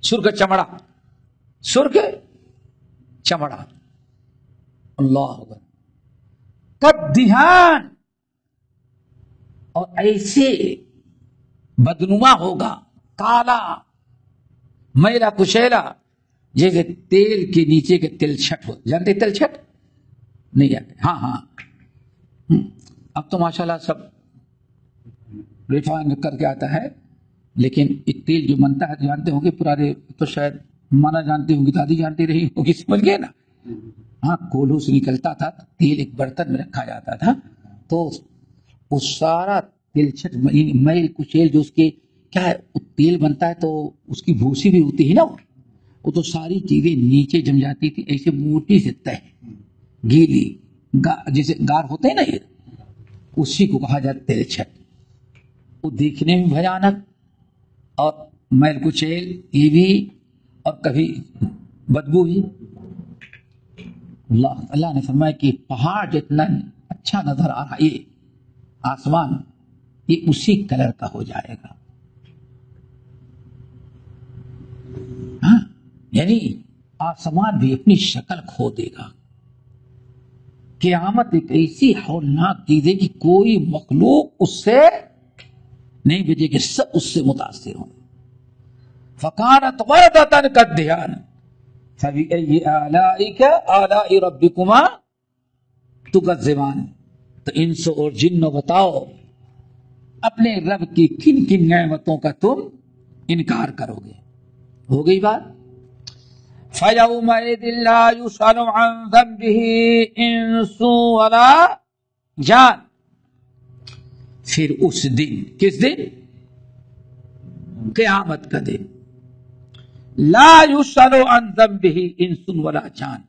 سرخ چمڑا، سرخ چمڑا. اللہ اکبر. کالدہان، اور ایسے بدنما ہوگا، کالا میلا کشیلا، جیسے تیل کے نیچے کے تل چھٹ ہو. جانتے تل چھٹ؟ نہیں جانتے؟ ہاں ہاں. اب تو ماشاءاللہ سب ریفائن کر کے آتا ہے، لیکن ایک تیل جو بنتا ہے جانتے ہوں گے، پرانے تو شاید مانا جانتے ہوں گی، دادی جانتی رہی ہوگی، سمجھ گئے نا. ہاں، کولوں سے نکلتا تھا، تیل ایک برتن میں رکھا جاتا تھا، تو اس سارا تیل چھٹ میل کچیل جو اس کے کیا ہے تیل بنتا ہے، تو اس کی بھوسی بھی ہوتی ہے نا، وہ تو ساری چیزیں نیچے جم جاتی تھی. ایسے موٹی سے تہ گیلی جیسے گار ہوتے ہیں نا، یہ اسی کو کہا جاتا تیل چھٹ. وہ دیکھنے میں بھیانک اور میل کچیل یہ بھی، اور کبھی بدبو بھی. اللہ نے فرمایا کہ پہاڑ جتنا اچھا نظر آ رہا ہے، یہ آسمان یہ اسی کلر کا ہو جائے گا. ہاں، یعنی آسمان بھی اپنی شکل کھو دے گا. قیامت ایک ایسی ہولناک چیز ہے کہ کوئی مخلوق اس سے نہیں بچے گی، سب اس سے متاثر ہوں. فَكَانَتْ وَرْدَةً كَالدِّهَانِ فَبِأَيِّ آلَاءِ رَبِّكُمَا تُكَذِّبَانِ. تو انسو اور جنوں بتاؤ اپنے رب کی کن کن نعمتوں کا تم انکار کرو گے. ہو گئی بات. فَيَوْمَئِذٍ لَا يُسْأَلُ عَنْ ذَنبِهِ إِنسٌ وَلَا جان. پھر اس دن، کس دن؟ قیامت کا دن. لا يُسْأَلُ عَنْ ذَنبِهِ إِنسٌ وَلَا جان،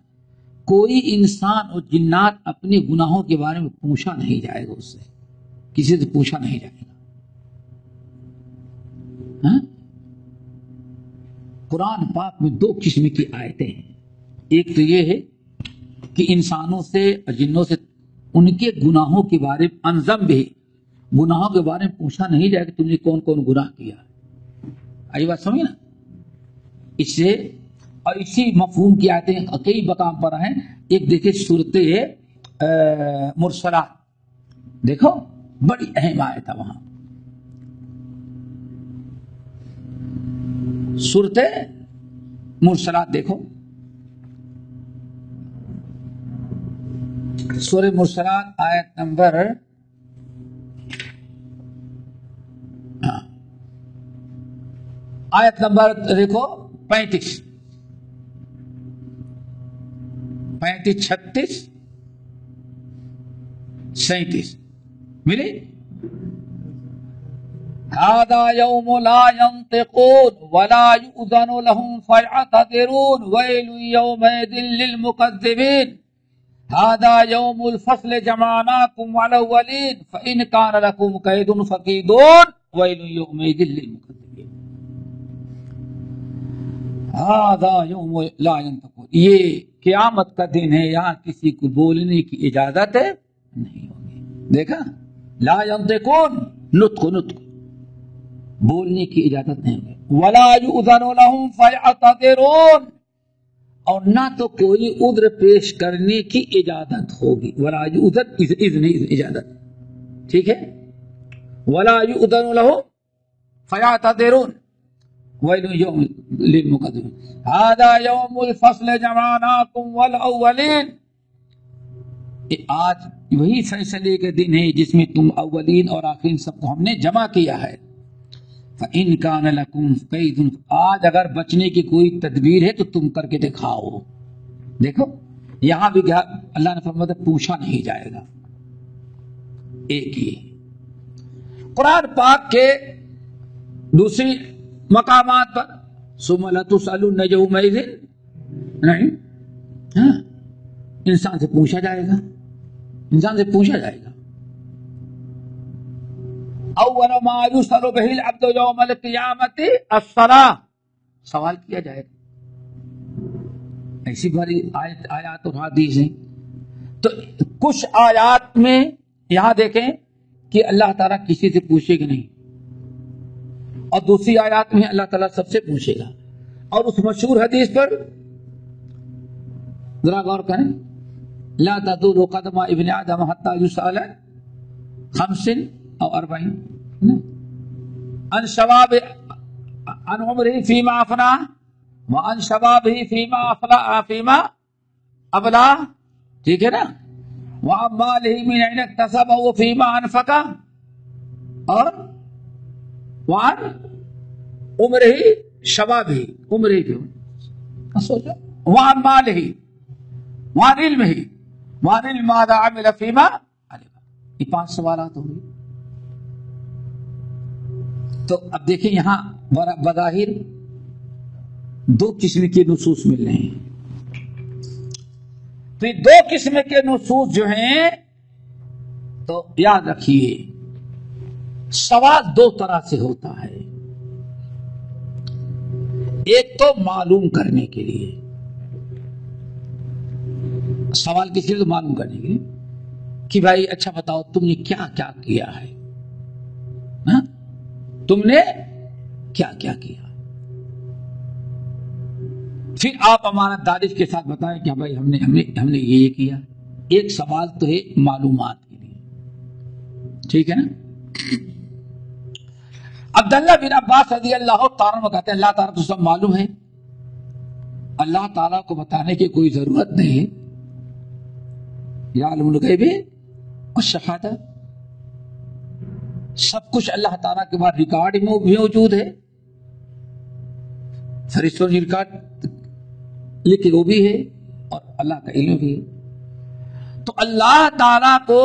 کوئی انسان اور جنات اپنے گناہوں کے بارے میں پوچھا نہیں جائے گا. اس سے کسی سے پوچھا نہیں جائے گا. ہاں؟ قرآن پاک میں دو قسم کی آیتیں ہیں. ایک تو یہ ہے کہ انسانوں سے اور جنوں سے ان کے گناہوں کے بارے میں انضم بھی گناہوں کے بارے میں پوچھا نہیں جائے کہ تم نے کون کون گناہ کیا. آئی بات سمجھ نا. اس سے اور اسی مفہوم کی آیتیں کئی مقام پر ہیں. ایک دیکھیں سورت مرسلات، دیکھو بڑی اہم آیت ہے وہاں. سورت مرسلات دیکھو، سورہ مرسلات آیت نمبر دیکھو 35 36 37 ملی. هذا يوم لا ينطقون ولا يؤذن لهم فيعتذرون ويل يومئذ للمكذبين هذا يوم الفصل جمعناكم والأولين فإن كان لكم كيد فكيدون ويل يومئذ للمكذبين. هذا يوم لا ينطقون، یہ قیامت کا دن ہے، یہاں کسی کو بولنے کی اجازت نہیں ہوگی. دیکھا، لا ينطقون، نطق بولنے کی اجازت نہیں ہوگی. ولا يؤذن لهم فيعتذرون، اور نہ تو کوئی عذر پیش کرنے کی اجازت ہوگی. ولا يؤذن اذن اجازت، ٹھیک ہے. ولا يؤذن لهم فيعتذرون ويل يوم للمكذبين هذا يوم الفصل جمعناكم والأولين. آج وہی فیصلے کے دن ہے جس میں تم اولین اور آخرین سب کو ہم نے جمع کیا ہے. فَإِن كَانَ لَكُمْ كَيْدٌ، آج اگر بچنے کی کوئی تدبیر ہے تو تم کر کے دکھاؤ. دیکھو یہاں بھی اللہ نے فرمایا پوچھا نہیں جائے گا. ایک ہی قرآن پاک کے دوسری مقامات پر ثُمَّ لَتُسْأَلُنَّ يَوْمَئِذٍ، نہیں، انسان سے پوچھا جائے گا، انسان سے پوچھا جائے گا. اول ما یسأل بہ العبد یوم القیامت الصلاۃ، سوال کیا جائے گا. ایسی بڑی آیات اور حدیث ہیں. تو کچھ آیات میں یہاں دیکھیں کہ اللہ تعالیٰ کسی سے پوچھے گا نہیں، اور دوسری آیات میں اللہ تعالیٰ سب سے پوچھے گا. اور اس مشہور حدیث پر ذرا غور کریں، لا تزول قدم ابن آدم حتى يسأل 45 أو 40 عن شباب عن عمره فيما أفناه وعن شبابه فيما أبلاه، ٹھیک ہے نا، وعن ماله من أين اكتسبه فيما أنفقه، اور وعن عمره شبابه، عمره کیوں سوچو، وعن ماله وعن علمه وعن علم ماذا عمل فيما علم. یہ 5 سوالات ہوں گے. تو اب دیکھیں یہاں بظاہر 2 قسم کے نصوص مل رہے ہیں. تو یہ 2 قسم کے نصوص جو ہیں، تو یاد رکھیے سوال 2 طرح سے ہوتا ہے. ایک تو معلوم کرنے کے لیے، سوال کس لیے؟ تو معلوم کرنے کے لیے کہ بھائی اچھا بتاؤ تم نے کیا کیا کیا ہے، تم نے کیا کیا کیا. پھر آپ امانت داری کے ساتھ بتائیں کہ بھائی ہم نے یہ کیا. ایک سوال تو ہے معلومات کے لیے، ٹھیک ہے نا. عبداللہ بن عباس رضی اللہ تعالیٰ عنہ کہتے ہیں اللہ تعالیٰ تو سب معلوم ہے، اللہ تعالیٰ کو بتانے کی کوئی ضرورت نہیں ہے. یعلم الغیب والشہادہ، سب کچھ اللہ تعالیٰ کے بعد ریکارڈ میں موجود ہے. فرشتوں نے ریکارڈ لکھے وہ بھی ہے، اور اللہ کا علم بھی ہے. تو اللہ تعالیٰ کو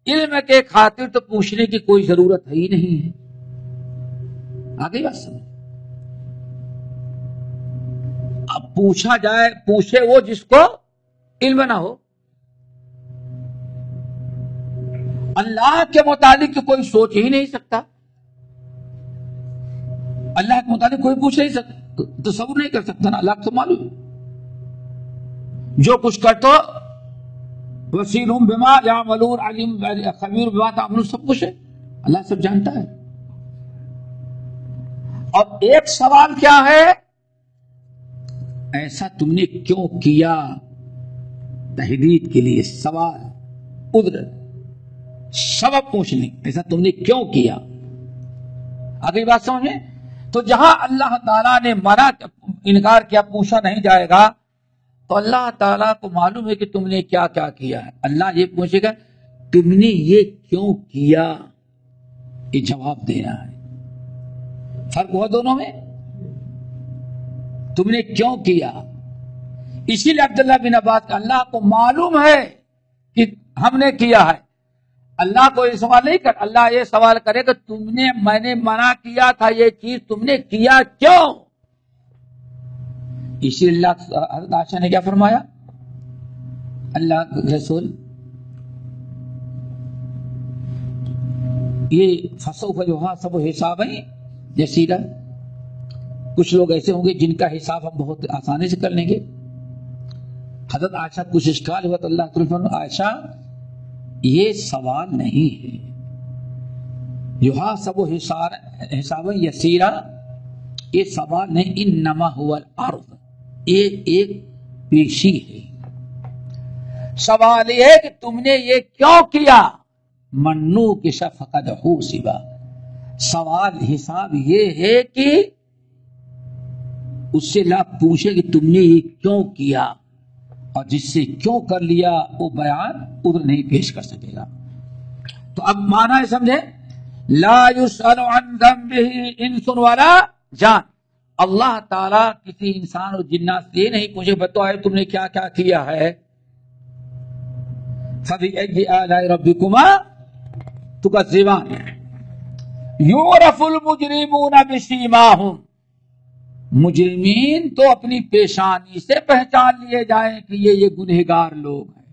علم کے خاطر تو پوچھنے کی کوئی ضرورت ہی نہیں ہے. آگے بات سمجھ. اب پوچھا جائے، پوچھے وہ جس کو علم نہ ہو. اللہ کے متعلق کوئی سوچ ہی نہیں سکتا، اللہ کے متعلق کوئی پوچھ نہیں سکتا، تصور نہیں کر سکتا نا. اللہ کو معلوم جو کچھ کرتا وسیع بما یعملون علیم خبیر بما تعملون، سب کچھ ہے. اللہ سب جانتا ہے. اور ایک سوال کیا ہے؟ ایسا تم نے کیوں کیا؟ تحدید کے لیے سوال، عذر، سبب پوچھنے، ایسا تم نے کیوں کیا؟ اگلی بات سمجھیں. تو جہاں اللہ تعالیٰ نے منع انکار کیا، پوچھا نہیں جائے گا، تو اللہ تعالیٰ کو معلوم ہے کہ تم نے کیا کیا کیا ہے. اللہ یہ پوچھے گا تم نے یہ کیوں کیا، یہ جواب دینا ہے. فرق ہوا دونوں میں. تم نے کیوں کیا؟ اسی لیے عبداللہ بن عباس کا اللہ کو معلوم ہے کہ ہم نے کیا ہے. اللہ کو یہ سوال نہیں کر، اللہ یہ سوال کرے کہ تم نے، میں نے منع کیا تھا یہ چیز، تم نے کیا کیوں؟ اسی لیے اللہ حضرت عائشہ نے کیا فرمایا؟ اللہ رسول یہ فسوف یحاسب حسابا یسیرا، کچھ لوگ ایسے ہوں گے جن کا حساب ہم بہت آسانی سے کر لیں گے. حضرت عائشہ کچھ اشکال ہوا تو اللہ تعالیٰ فرمایا عائشہ یہ سوال نہیں ہے، یحاسب حسابا یسیرا، یہ سوال نہیں، انما هو العرض، یہ ایک پیشی ہے. سوال یہ ہے کہ تم نے یہ کیوں کیا؟ منو کے فقد حوسبا، سوال حساب یہ ہے کہ اس سے لا پوچھے کہ تم نے یہ کیوں کیا، اور جس سے کیوں کر لیا وہ بیان عذر نہیں پیش کر سکے گا. تو اب معنی ہے سمجھے، لا یسأل عن ذنبہ انس ولا جان، اللہ تعالیٰ کسی انسان اور جنات سے نہیں پوچھے بتائے تم نے کیا کیا کیا ہے. فبأي آلاء ربكما تكذبان يعرف المجرمون بسيماهم، مجرمین تو اپنی پیشانی سے پہچان لیے جائیں کہ یہ گنہگار لوگ ہیں.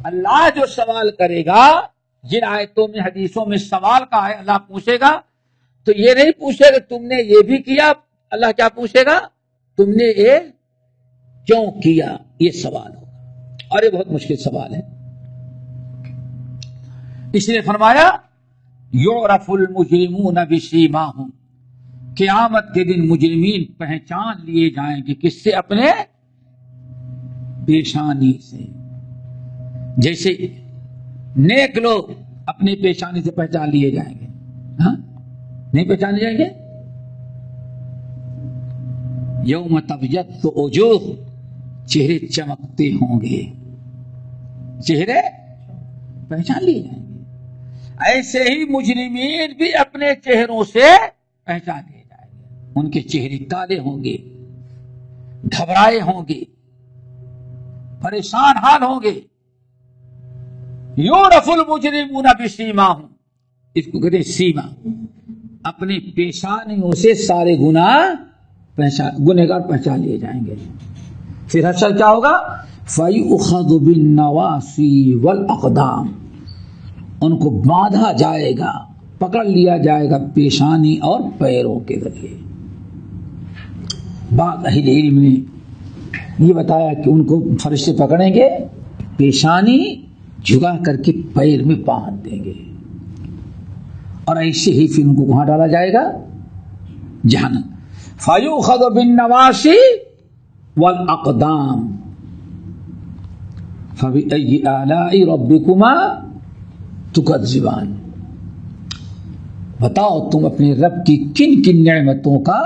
اللہ جو سوال کرے گا، جن آیتوں میں حدیثوں میں سوال کا ہے، اللہ پوچھے گا تو یہ نہیں پوچھے گا تم نے یہ بھی کیا، اللہ کیا پوچھے گا؟ تم نے یہ کیوں کیا، یہ سوال ہوگا. اور یہ بہت مشکل سوال ہے. اس نے فرمایا یعرف المجرمون بسیماہم، قیامت کے دن مجرمین پہچان لیے جائیں گے کس سے؟ اپنے پیشانی سے. جیسے نیک لوگ اپنے پیشانی سے پہچان لیے جائیں گے، ہاں نہیں پہچانے جائیں گے؟ یوم تبیض وجوہ، چہرے چمکتے ہوں گے، چہرے پہچان لیے جائیں گے. ایسے ہی مجرمین بھی اپنے چہروں سے پہچان لیے جائیں گے. ان کے چہرے کالے ہوں گے، گھبرائے ہوں گے، پریشان حال ہوں گے. یعرف المجرمون بسیماہم، اس کو کہتے ہیں سیما. اپنی پیشانیوں سے سارے گنہگار پہچان لیے جائیں گے. پھر حشر کیا ہوگا؟ فَيُؤْخَذُ بِالنَّوَاصِي وَالْأَقْدَامِ، ان کو باندھا جائے گا، پکڑ لیا جائے گا پیشانی اور پیروں کے ذریعے. بعض اہل علم نے یہ بتایا کہ ان کو فرشتے پکڑیں گے، پیشانی جھکا کر کے پیر میں باندھ دیں گے، اور ایسے ہی پھر ان کو کہاں ڈالا جائے گا؟ جہنم. فَيُؤْخَذُ بِالنَّوَاصِي وَالْأَقْدَامِ فَبِأَيِّ آلَاءِ رَبِّكُمَا تُكَذِّبَانِ، بتاؤ تم اپنے رب کی کن کن نعمتوں کا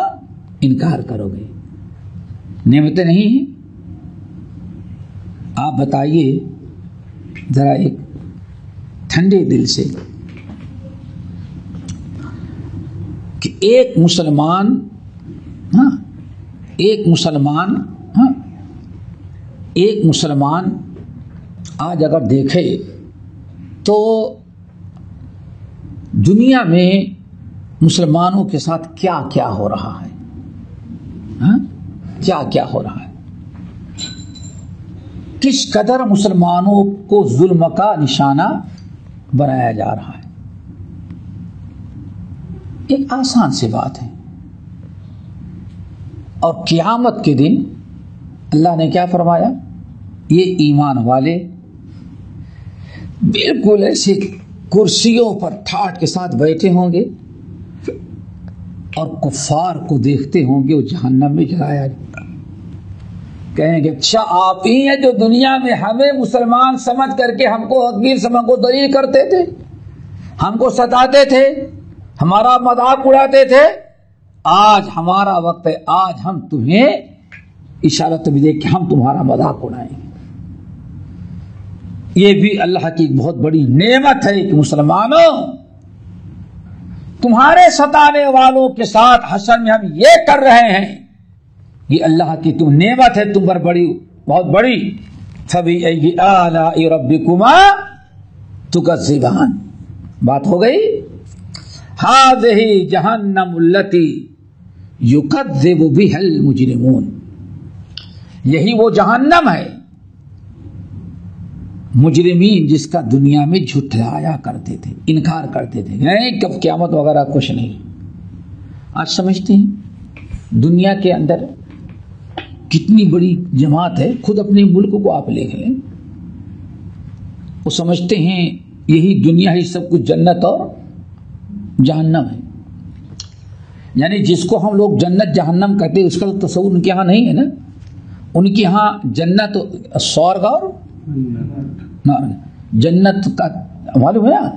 انکار کرو گے؟ نعمتیں نہیں ہیں؟ آپ بتائیے ذرا ایک ٹھنڈے دل سے کہ ایک مسلمان آج اگر دیکھے تو دنیا میں مسلمانوں کے ساتھ کیا کیا ہو رہا ہے، کیا کیا ہو رہا ہے، کس قدر مسلمانوں کو ظلم کا نشانہ بنایا جا رہا ہے. ایک آسان سی بات ہے. اور قیامت کے دن اللہ نے کیا فرمایا؟ یہ ایمان والے بالکل ایسے کرسیوں پر ٹھاٹ کے ساتھ بیٹھے ہوں گے اور کفار کو دیکھتے ہوں گے وہ جہنم میں جلایا جاتا. کہیں گے اچھا آپ ہی ہیں جو دنیا میں ہمیں مسلمان سمجھ کر کے ہم کو حقیر سمجھ کو دلیل کرتے تھے, ہم کو ستاتے تھے, ہمارا مذاق اڑاتے تھے. آج ہمارا وقت ہے, آج ہم تمہیں اشارت بھی دے کہ ہم تمہارا مذاق اڑائیں گے. یہ بھی اللہ کی بہت بڑی نعمت ہے کہ مسلمانوں تمہارے ستانے والوں کے ساتھ حشر میں ہم یہ کر رہے ہیں. یہ اللہ کی تم نعمت ہے تم پر بڑی, بہت بڑی. فَبِأَيِّ آلَاءِ رَبِّكُمَا تُكَذِّبَانِ. بات ہو گئی. هَذِهِ جَهَنَّمُ الَّتِي يُكَذِّبُ بِهَا الْمُجْرِمُونَ. یہی وہ جہنم ہے مجرمین جس کا دنیا میں جھٹلایا کرتے تھے, انکار کرتے تھے. نہیں کب قیامت وغیرہ کچھ نہیں. آج سمجھتے ہیں دنیا کے اندر کتنی بڑی جماعت ہے. خود اپنے ملک کو آپ لے لیں, وہ سمجھتے ہیں یہی دنیا ہی سب کچھ جنت اور جہنم ہے. یعنی جس کو ہم لوگ جنت جہنم کہتے ہیں اس کا تصور ان کے ہاں نہیں ہے نا. ان کے ہاں جنت سورگ اور جنت کا معلوم ہے نا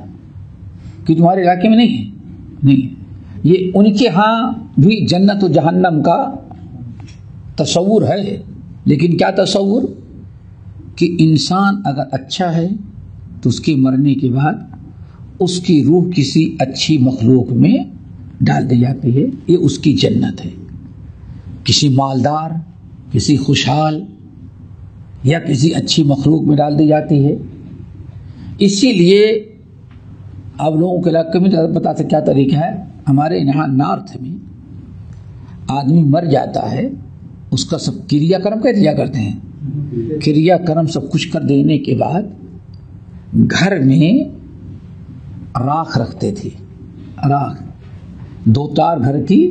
کہ تمہارے علاقے میں نہیں ہے. نہیں, یہ ان کے ہاں بھی جنت و جہنم کا تصور ہے. لیکن کیا تصور کہ انسان اگر اچھا ہے تو اس کے مرنے کے بعد اس کی روح کسی اچھی مخلوق میں ڈال دی جاتی ہے, یہ اس کی جنت ہے. کسی مالدار, کسی خوشحال یا کسی اچھی مخلوق میں ڈال دی جاتی ہے. اسی لیے آپ لوگوں کے علاقے میں بتا سکتے کیا طریقہ ہے. ہمارے یہاں نارتھ میں آدمی مر جاتا ہے, اس کا سب کریا کرم کہہ دیا کرتے ہیں. کریا کرم سب کچھ کر دینے کے بعد گھر میں راکھ رکھتے تھے. راکھ 2 تار گھر کی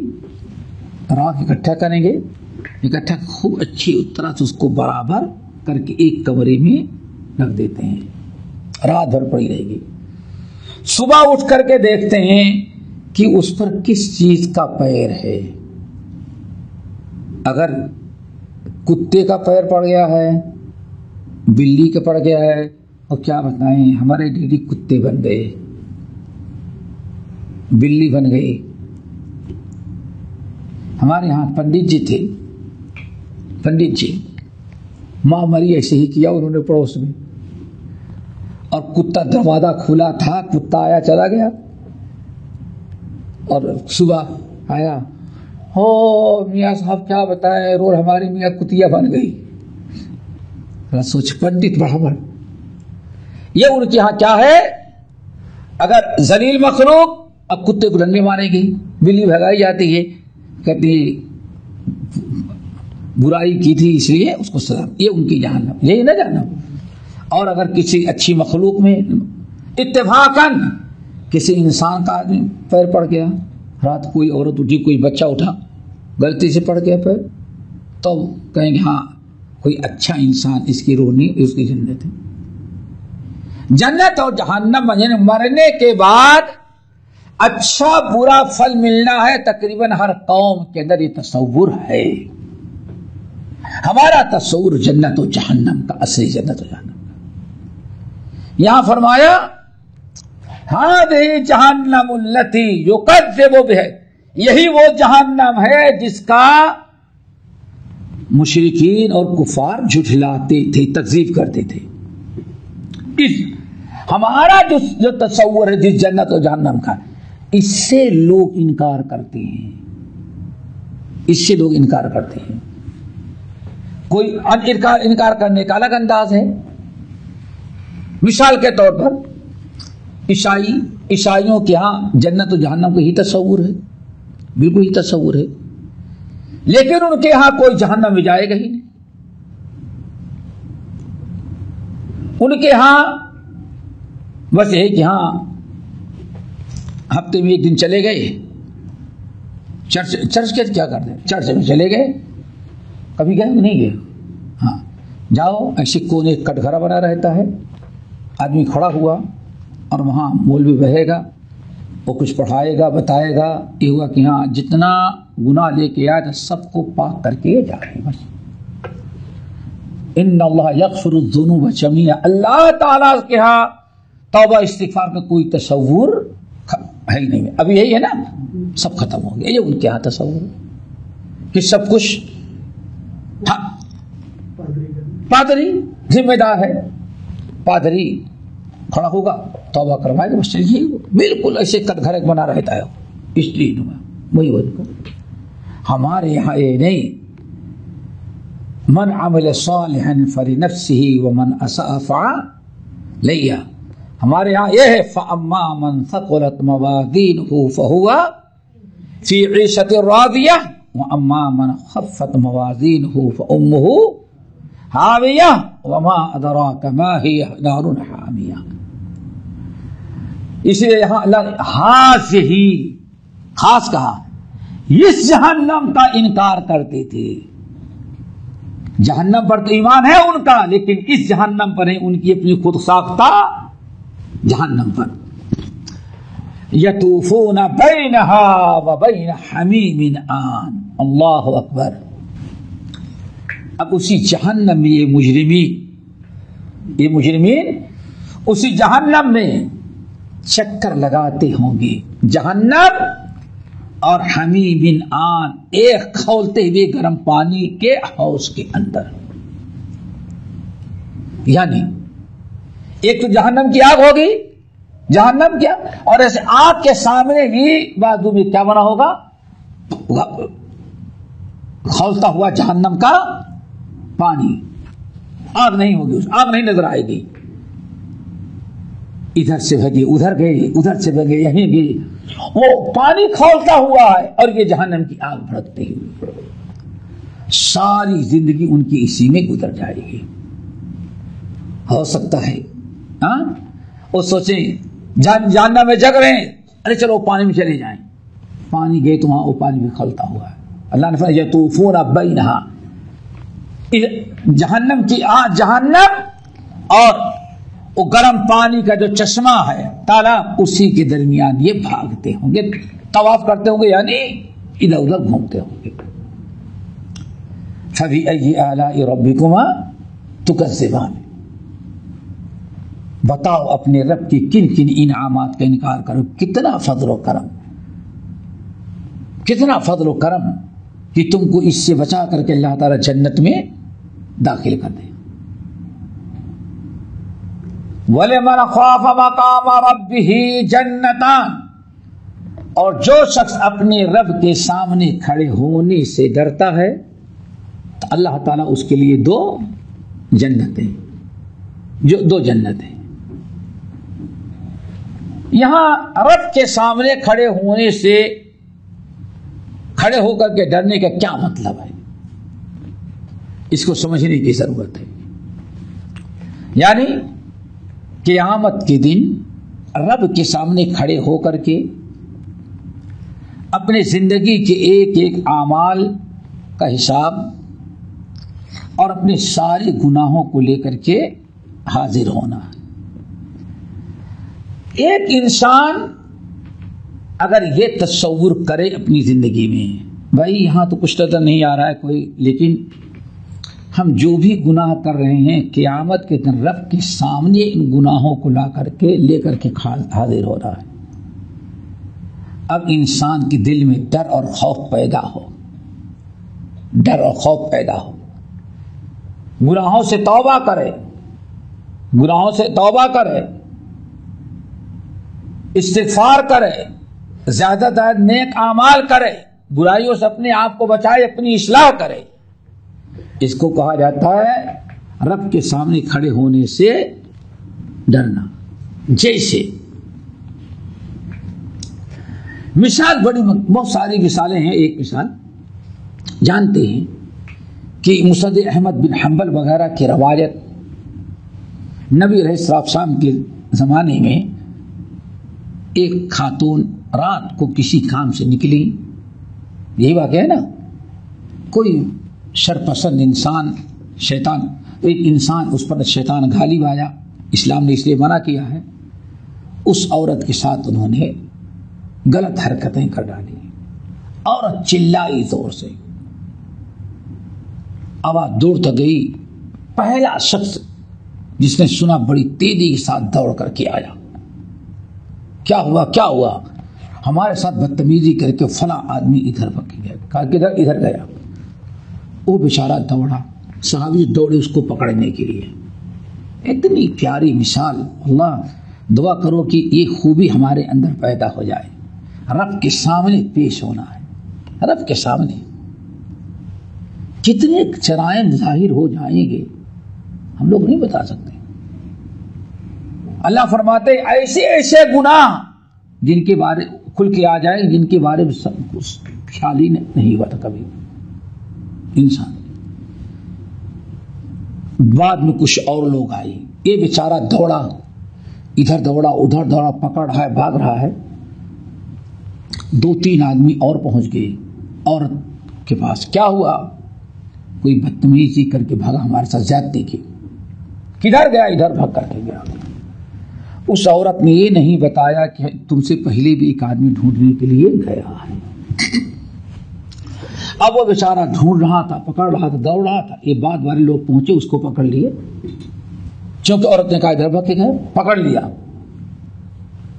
راکھ اکٹھا کریں گے, اکٹھا خوب اچھی طرح سے اس کو برابر کر کے ایک کمرے میں رکھ دیتے ہیں. رات بھر پڑی رہے گی. صبح اٹھ کر کے دیکھتے ہیں کہ اس پر کس چیز کا پیر ہے. اگر کتے کا پیر پڑ گیا ہے, بلی کا پڑ گیا ہے, اور کیا بتائیں ہمارے ڈیڈی کتے بن گئے, بلی بن گئی. ہمارے یہاں پنڈت جی تھے, پنڈت جی ماں مری ایسے ہی کیا انہوں نے پڑوس میں, اور کتا دروازہ کھلا تھا, کتا آیا چلا گیا, اور صبح آیا, ہو میاں صاحب کیا بتائیں روز ہماری میاں کتیا بن گئی. سوچ پنڈت برابر. یہ ان کے یہاں کیا ہے, اگر ذلیل مخلوق اب کتے کو ڈنڈے مارے گی, بلی بھگائی جاتی ہے, کہتی برائی کی تھی اس لیے اس کو سزا. یہ ان کی جہنم, یہی نہ جہنم. اور اگر کسی اچھی مخلوق میں اتفاقاً کسی انسان کا آدمی پیر پڑ گیا, رات کوئی عورت اٹھی, کوئی بچہ اٹھا, غلطی سے پڑ گیا پیر, تو کہیں گے ہاں کوئی اچھا انسان, اس کی روح نہیں, اس کی جنت ہے. جنت اور جہنم یعنی مرنے کے بعد اچھا برا پھل ملنا ہے. تقریباً ہر قوم کے اندر یہ تصور ہے. ہمارا تصور جنت و جہنم کا, اصلی جنت و جہنم کا. یہاں فرمایا هذه جہنم التي يكذب بها, یہی وہ جہنم ہے جس کا مشرکین اور کفار جھٹلاتے تھے, تکذیب کرتے تھے. ہمارا جو تصور ہے جس جنت و جہنم کا, اس سے لوگ انکار کرتے ہیں, اس سے لوگ انکار کرتے ہیں. کوئی انکار کرنے کا الگ انداز ہے. مثال کے طور پر عیسائیوں کے ہاں جنت و جہنم کا ہی تصور ہے, بالکل ہی تصور ہے. لیکن ان کے ہاں کوئی جہنم میں جائے گا ہی نہیں. ان کے ہاں بس یہ کہ ہاں ہفتے میں 1 دن چلے گئے چرچ کے کیا کرتے, چرچ میں چلے گئے, کبھی گئے نہیں گئے. ہاں جاؤ, ایسے کونے کٹ گھرا بنا رہتا ہے, آدمی کھڑا ہوا, اور وہاں مولوی بہے گا، وہ کچھ پڑھائے گا، بتائے گا، یہ ہوا کہ ہاں جتنا گناہ لے کے آیا تھا سب کو پاک کر کے جا رہے ہیں بس۔ ان اللہ یغفر الذنوب جميعا، اللہ تعالیٰ کے ہاں توبہ استغفار کا کوئی تصور ہے ہی نہیں۔ ابھی یہی ہے نا، سب ختم ہو گیا، یہ ان کے ہاں تصور ہے کہ سب کچھ پادری ذمہ دار ہے، پادری کھڑا ہوگا توبہ کروائے گا بس چلیے، بالکل ایسے کٹ گھر بنا رہتا ہے اس لیے وہی کو۔ ہمارے یہاں یہ نہیں، من عمل صالحا فلنفسه ومن اساء فعليها، ہمارے یہاں یہ ہے فاما من ثقلت موازینہ فهو فی عیشۃ راضیہ واما من خفت موازینہ فامہ حاویہ وما ادراک ما ہی نار حامیہ۔ اس لیے یہاں اللہ ہی خاص کہا، اس جہنم کا انکار کرتے تھے۔ جہنم پر تو ایمان ہے ان کا، لیکن اس جہنم پر ہے ان کی اپنی خود ساختہ جہنم پر۔ یطوفون بینہا وبین حمیم آن، اللہ اکبر۔ اب اسی جہنم میں یہ مجرمین اسی جہنم میں چکر لگاتے ہوں گے، جہنم اور حمیم آن، ایک کھولتے ہوئے گرم پانی کے حوض کے اندر۔ یعنی ایک تو جہنم کی آگ ہوگی، جہنم کیا، اور ایسے آگ کے سامنے ہی بازو میں کیا بنا ہوگا، کھولتا ہوا جہنم کا پانی۔ آگ نہیں ہوگی، اس آگ نہیں نظر آئے گی، ادھر سے بھگے ادھر گئے، ادھر سے بھگے یہیں گئے، وہ پانی کھولتا ہوا ہے اور یہ جہنم کی آگ بھڑکتی ہوئی، ساری زندگی ان کی اسی میں گزر جائے گی۔ ہو سکتا ہے وہ سوچیں جہنم میں جگ رہے ہیں، ارے چلو پانی میں چلے جائیں، پانی گئے تو وہاں وہ پانی بھی کھولتا ہوا ہے۔ اللہ نے فرمایا یطوفون بینہا، جہنم کی آگ، جہنم اور وہ گرم پانی کا جو چشمہ ہے تالاب، اسی کے درمیان یہ بھاگتے ہوں گے، طواف کرتے ہوں گے، یعنی ادھر ادھر گھومتے ہوں گے۔ فَبِأَيِّ آلَاءِ رَبِّكُمَا تُكَذِّبَانِ، بتاؤ اپنے رب کی کن کن انعامات کا انکار کرو، کتنا فضل و کرم، کتنا فضل و کرم کہ تم کو اس سے بچا کر کے اللہ تعالی جنت میں داخل کر دے۔ وَلِمَنْ خَافَ مَقَامَ رَبِّهِ جَنَّتَانِ، اور جو شخص اپنے رب کے سامنے کھڑے ہونے سے ڈرتا ہے تو اللہ تعالیٰ اس کے لیے دو جنتیں۔ یہاں رب کے سامنے کھڑے ہونے سے، کھڑے ہو کر کے ڈرنے کا کیا مطلب ہے، اس کو سمجھنے کی ضرورت ہے۔ یعنی قیامت کے دن رب کے سامنے کھڑے ہو کر کے اپنے زندگی کے ایک ایک اعمال کا حساب اور اپنے سارے گناہوں کو لے کر کے حاضر ہونا۔ ایک انسان اگر یہ تصور کرے اپنی زندگی میں، بھائی یہاں تو کچھ نظر نہیں آ رہا ہے کوئی، لیکن ہم جو بھی گناہ کر رہے ہیں قیامت کے دن رب کے سامنے ان گناہوں کو لے کر کے حاضر ہو رہا ہے۔ اب انسان کے دل میں ڈر اور خوف پیدا ہو، ڈر اور خوف پیدا ہو، گناہوں سے توبہ کرے، گناہوں سے توبہ کرے، استغفار کرے، زیادہ زیادہ نیک اعمال کرے، برائیوں سے اپنے آپ کو بچائے، اپنی اصلاح کرے۔ اس کو کہا جاتا ہے رب کے سامنے کھڑے ہونے سے ڈرنا۔ جیسے مثال بہت ساری مثالیں ہیں، ایک مثال جانتے ہیں کہ مسند احمد بن حنبل وغیرہ کی روایت، نبی علیہ السلام کے زمانے میں ایک خاتون رات کو کسی کام سے نکلی، یہی واقعہ ہے نا، کوئی شرپسند انسان، ایک انسان، اس پر شیطان غالب آیا، اسلام نے اس لیے منع کیا ہے، اس عورت کے ساتھ انہوں نے غلط حرکتیں کر ڈالی. عورت چلائی زور سے, آواز دور تک گئی. پہلا شخص جس نے سنا بڑی تیزی کے ساتھ دوڑ کر کے آیا. کیا ہوا کیا ہوا؟ ہمارے ساتھ بدتمیزی کر کے فلاں آدمی ادھر بھگ گیا. کہا کدھر؟ ادھر گیا. وہ بیچارہ دوڑا, صحابی دوڑے اس کو پکڑنے کے لیے. اتنی پیاری مثال. اللہ دعا کرو کہ یہ خوبی ہمارے اندر پیدا ہو جائے. رب کے سامنے پیش ہونا ہے. رب کے سامنے کتنے جرائم ظاہر ہو جائیں گے ہم لوگ نہیں بتا سکتے. اللہ فرماتے ایسے ایسے گناہ جن کے بارے کھل کے آ جائیں, جن کے بارے میں سب کچھ خیال ہی نہیں ہوا تھا کبھی انسان. بعد میں کچھ اور لوگ آئے. یہ بیچارہ دوڑا, ادھر دوڑا ادھر دوڑا, پکڑ رہا ہے, بھاگ رہا ہے. 2-3 آدمی اور پہنچ گئے عورت کے پاس. کیا ہوا؟ کوئی بدتمیزی کر کے بھاگا, ہمارے ساتھ زیادتی کی. کدھر گیا؟ ادھر بھاگ کر کے گیا. اس عورت نے یہ نہیں بتایا کہ تم سے پہلے بھی ایک آدمی ڈھونڈنے کے لیے گیا ہے. اب وہ بیچارہ ڈھونڈ رہا تھا, پکڑ رہا تھا, دوڑ رہا تھا. یہ بعد والے لوگ پہنچے, اس کو پکڑ لیے. چونکہ عورت نے کہا ادھر بھاگ کے گئے, پکڑ لیا.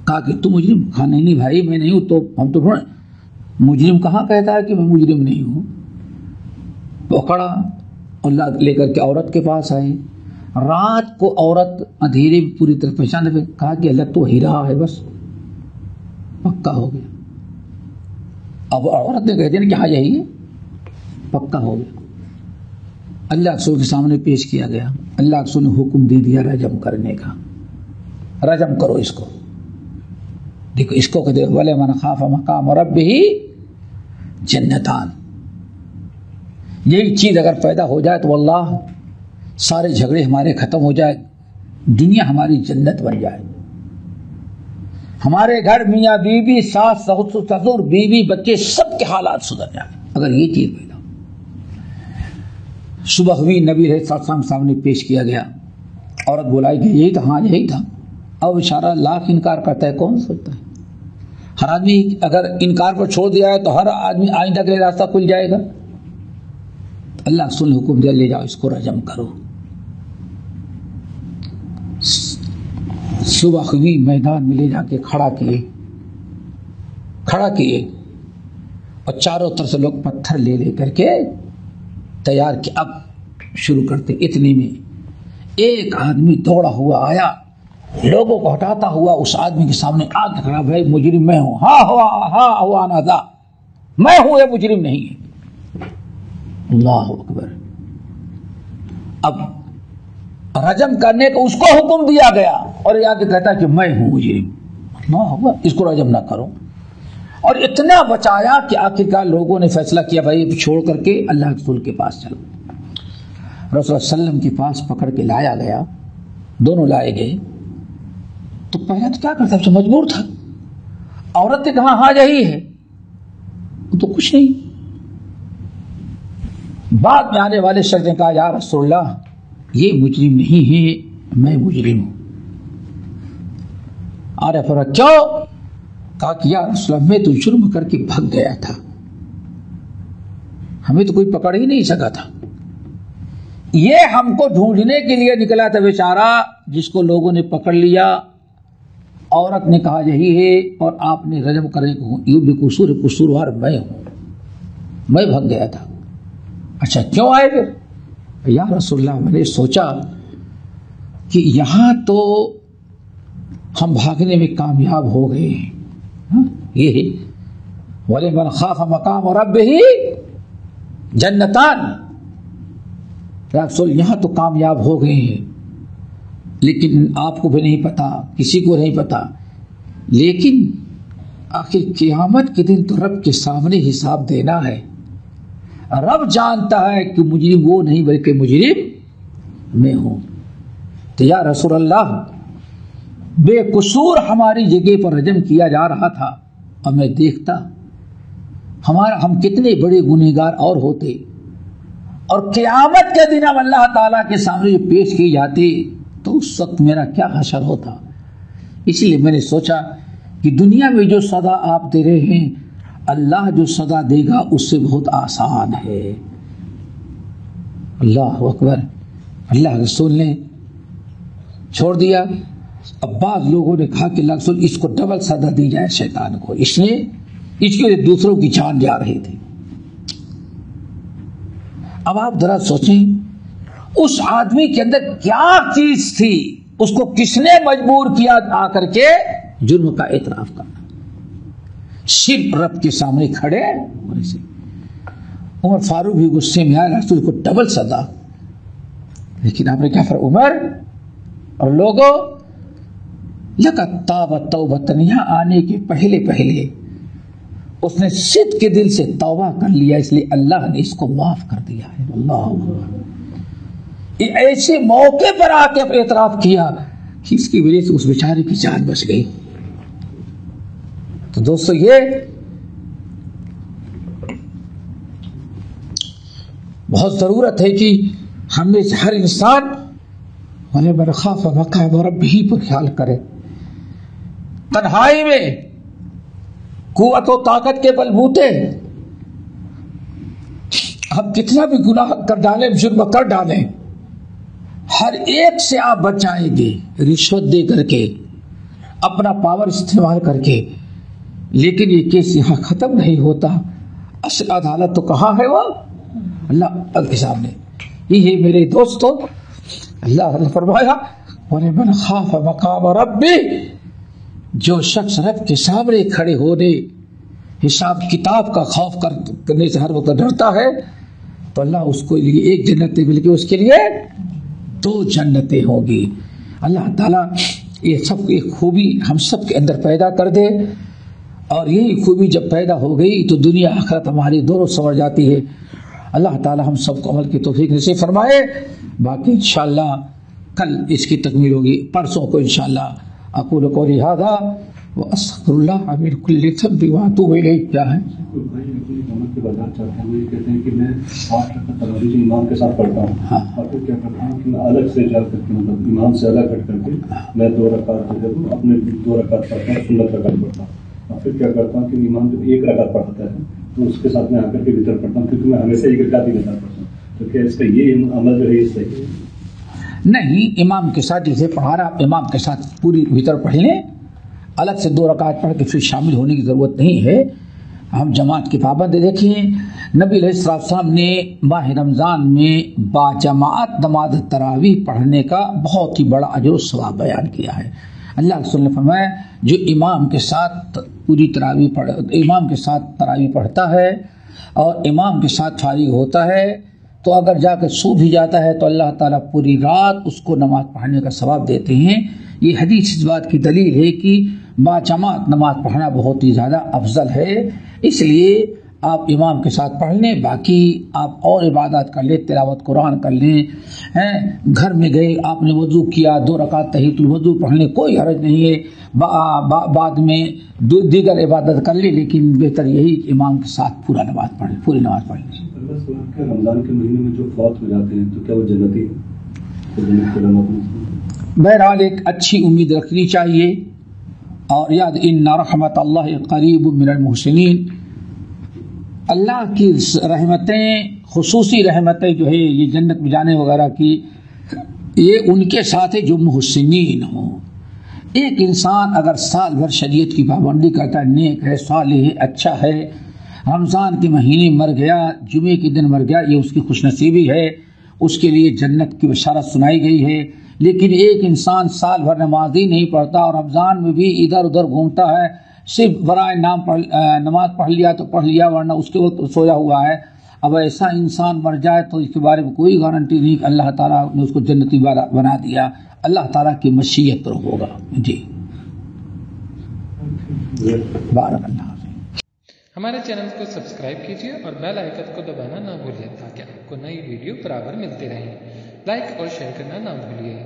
کہا کہ تم مجرم؟ کہا نہیں بھائی میں نہیں ہوں. تو ہم تو ڈھونڈ. مجرم کہاں کہتا ہے کہ میں مجرم نہیں ہوں. پکڑا اور لے کر کے عورت کے پاس آئے. رات کو عورت اندھیرے پوری طرح پہچان دے. کہا کہ اللہ تو وہی رہا ہے, بس پکا ہو گیا. اب عورت نے کہہ دیا کہ ہاں یہی ہے, پکا ہو گیا. اللہ رسول کے سامنے پیش کیا گیا. اللہ رسول نے حکم دے دیا رجم کرنے کا. رجم کرو اس کو. دیکھو اس کو کہتے وَلَا مَنْ خَافَ مَقَامَ رَبِّهِ جنتان. یہی چیز اگر پیدا ہو جائے تو واللہ سارے جھگڑے ہمارے ختم ہو جائے, دنیا ہماری جنت بن جائے. ہمارے گھر میاں بیوی, ساس سسر, بیوی, بچے سب کے حالات سدھر جائیں اگر یہ چیز پیدا. صبح ہوئی, نبی علیہ السلام سامنے پیش کیا گیا. عورت بولائی کہ یہی تھا. ہاں یہی تھا. اب اشارہ لاکھ انکار کرتا ہے, کون سوچتا ہے؟ ہر آدمی اگر انکار پر چھوڑ دیا ہے تو ہر آدمی آئندہ کے لیے راستہ کھل جائے گا. اللہ رسول نے حکم دیا لے جاؤ اس کو رجم کرو. صبح ہوئی, میدان میں لے جا کے کھڑا کیے اور چاروں طرف سے لوگ پتھر لے کر کے تیار کیا. اب شروع کرتے. اتنے میں ایک آدمی دوڑا ہوا آیا, لوگوں کو ہٹاتا ہوا اس آدمی کے سامنے آ کے کھڑا. بھائی مجرم میں ہوں. ہاں ہوا نادا, میں ہوں, یہ مجرم نہیں ہے. اللہ اکبر. اب رجم کرنے کو اس کو حکم دیا گیا اور یہ آگے کہتا ہے کہ میں ہوں مجرم. اللہ اکبر. اس کو رجم نہ کرو. اور اتنا بچایا کہ آخرکار لوگوں نے فیصلہ کیا بھائی چھوڑ کر کے اللہ رسول کے پاس چلو. رسول اللہ علیہ وسلم کے پاس پکڑ کے لایا گیا. دونوں لائے گئے تو پہلے تو کیا کرتا, مجبور تھا. عورت نے کہا ہاں یہی ہے, تو کچھ نہیں. بعد میں آنے والے شخص نے کہا یا رسول اللہ یہ مجرم نہیں ہے, میں مجرم ہوں. آرے فرق کیوں؟ کہا کہ یا رسول اللہ میں تو جرم کر کے بھگ گیا تھا, ہمیں تو کوئی پکڑ ہی نہیں سکا تھا. یہ ہم کو ڈھونڈنے کے لیے نکلا تھا بیچارہ, جس کو لوگوں نے پکڑ لیا. عورت نے کہا یہی ہے اور آپ نے رجم کرنے کو یوں بھی قصوروار میں ہوں, میں بھگ گیا تھا. اچھا کیوں آئے پھر؟ یا رسول اللہ میں نے سوچا کہ یہاں تو ہم بھاگنے میں کامیاب ہو گئے ہیں. یہ وَلِمَنْ خَافَ مَقَامَ رَبِّهِ جنتان. یا رسول یہاں تو کامیاب ہو گئے ہیں, لیکن آپ کو بھی نہیں پتا, کسی کو نہیں پتا. لیکن آخر قیامت کے دن تو رب کے سامنے حساب دینا ہے. رب جانتا ہے کہ مجرم وہ نہیں بلکہ مجرم میں ہوں. تو یا رسول اللہ بے قصور ہماری جگہ پر رجم کیا جا رہا تھا اور میں دیکھتا ہم کتنے بڑے گنہگار اور ہوتے, اور قیامت کے دن ہم اللہ تعالیٰ کے سامنے پیش کی جاتے تو اس وقت میرا کیا حشر ہوتا. اس لیے میں نے سوچا کہ دنیا میں جو سزا آپ دے رہے ہیں اللہ جو سزا دے گا اس سے بہت آسان ہے. اللہ اکبر. اللہ رسول نے چھوڑ دیا. اب بعض لوگوں نے کہا کہ اللہ رسول اس کو ڈبل سزا دی جائے شیطان کو، اس لیے اس کی وجہ دوسروں کی جان جا رہی تھی. اب آپ ذرا سوچیں اس آدمی کے اندر کیا چیز تھی، اس کو کس نے مجبور کیا آ کر کے جرم کا اعتراف کرنا، صرف رب کے سامنے کھڑے ہونے سے. عمر فاروق بھی غصے میں آیا رسول کو ڈبل سزا. لیکن آپ نے کیا فرمایا عمر اور لوگوں لقد تاب توبۃ، یہاں آنے کے پہلے اس نے صدق کے دل سے توبہ کر لیا، اس لیے اللہ نے اس کو معاف کر دیا ہے. اللہ ایسے موقع پر آ کے اعتراف کیا کہ اس کی وجہ سے اس بیچارے کی جان بچ گئی. تو دوستو یہ بہت ضرورت ہے کہ ہم میں سے ہر انسان وَلِمَنْ خَافَ مَقَامَ رَبِّهِ پر خیال کرے. تنہائی میں قوت و طاقت کے بلبوتے ہم کتنا بھی گناہ کر ڈالیں، جرم کر ڈالیں، ہر ایک سے آپ بچ جائیں گے رشوت دے کر کے، اپنا پاور استعمال کر کے. لیکن یہ کیس یہاں ختم نہیں ہوتا. اصل عدالت تو کہاں ہے؟ وہ اللہ کے سامنے. یہ ہے میرے دوستو، اللہ نے فرمایا وَلِمَنْ خَافَ مَقَامَ رَبِّهِ، جو شخص رب کے سامنے کھڑے ہونے حساب کتاب کا خوف کرنے سے ہر وقت ڈرتا ہے تو اللہ اس کو لیے ایک جنت مل کے اس کے لیے 2 جنتیں ہوگی. اللہ تعالیٰ یہ سب ایک خوبی ہم سب کے اندر پیدا کر دے، اور یہی خوبی جب پیدا ہو گئی تو دنیا آخرت ہماری دونوں سنور جاتی ہے. اللہ تعالیٰ ہم سب کو عمل کی توفیق نصیب فرمائے. باقی انشاءاللہ کل اس کی تکمیل ہوگی، پرسوں کو انشاءاللہ. اقول قولی ھذا واستغفر اللہ من کل ذنب واتوب الیہ. کیا ہے کہتے ہیں کہ میں 8 رکعت تراویح امام کے ساتھ پڑھتا ہوں، اور پھر کیا کرتا ہوں کہ میں الگ سے جا کر کے مطلب امام سے الگ ہٹ کر کے میں 2 رکعت جو ہے اپنے 2 رکعت پڑھتا ہوں، سنت رکعت پڑھتا ہوں. اور پھر کیا کرتا ہوں کہ امام جب 1 رکعت پڑھاتا ہے تو اس کے ساتھ میں آ کر کے وتر پڑھتا ہوں، کیونکہ میں ہمیشہ 1 رکعت ہی وتر پڑھتا ہوں. تو کیا اس کا یہ عمل جو ہے یہ صحیح ہے؟ نہیں، امام کے ساتھ جیسے پڑھا رہا آپ امام کے ساتھ پوری وتر پڑھ لیں، الگ سے 2 رکعت پڑھ کے پھر شامل ہونے کی ضرورت نہیں ہے. ہم جماعت کے پابند. دیکھیں نبی علیہ السلام نے ماہ رمضان میں باجماعت نماز تراویح پڑھنے کا بہت ہی بڑا اجر و ثواب بیان کیا ہے. اللہ رسول نے فرمایا جو امام کے ساتھ امام کے ساتھ تراویح پڑھتا ہے اور امام کے ساتھ فارغ ہوتا ہے تو اگر جا کر سو بھی جاتا ہے تو اللہ تعالیٰ پوری رات اس کو نماز پڑھنے کا ثواب دیتے ہیں. یہ حدیث اس بات کی دلیل ہے کہ باجماعت نماز پڑھنا بہت ہی زیادہ افضل ہے. اس لیے آپ امام کے ساتھ پڑھ لیں، باقی آپ اور عبادات کر لیں، تلاوت قرآن کر لیں. گھر میں گئے آپ نے وضو کیا 2 رکعت تحیۃ الوضو پڑھ لیں، کوئی حرج نہیں ہے. بعد میں دیگر عبادت کر لیں، لیکن بہتر یہی کہ امام کے ساتھ پوری نماز پڑھ لیں. رمضان کے مہینے میں جو فوت ہو جاتے ہیں تو کیا وہ جنتی ہیں؟ بہرحال ایک اچھی امید رکھنی چاہیے. اور یاد ان رحمت اللہ قریب من المحسنین، اللہ کی رحمتیں خصوصی رحمتیں جو ہے یہ جنت میں جانے وغیرہ کی یہ ان کے ساتھ ہے جو محسنین ہوں. ایک انسان اگر سال بھر شریعت کی پابندی کرتا ہے، نیک ہے، صالح ہے، اچھا ہے، رمضان کے مہینے مر گیا، جمعے کے دن مر گیا، یہ اس کی خوش نصیبی ہے، اس کے لیے جنت کی بشارت سنائی گئی ہے. لیکن ایک انسان سال بھر نماز ہی نہیں پڑھتا اور رمضان میں بھی ادھر ادھر گھومتا ہے، صرف برائے نام نماز پڑھ لیا تو پڑھ لیا ورنہ اس کے وقت سویا ہوا ہے. اب ایسا انسان مر جائے تو اس کے بارے میں کوئی گارنٹی نہیں کہ اللہ تعالیٰ نے اس کو جنتی بنا دیا. اللہ تعالیٰ کی مشیت پر ہوگا. جی بارک اللہ. ہمارے چینل کو سبسکرائب کیجیے اور بیل آئیکن کو دبانا نہ بھولیں تاکہ آپ کو نئی ویڈیو برابر ملتی رہیں. لائک اور شیئر کرنا نہ بھولیے.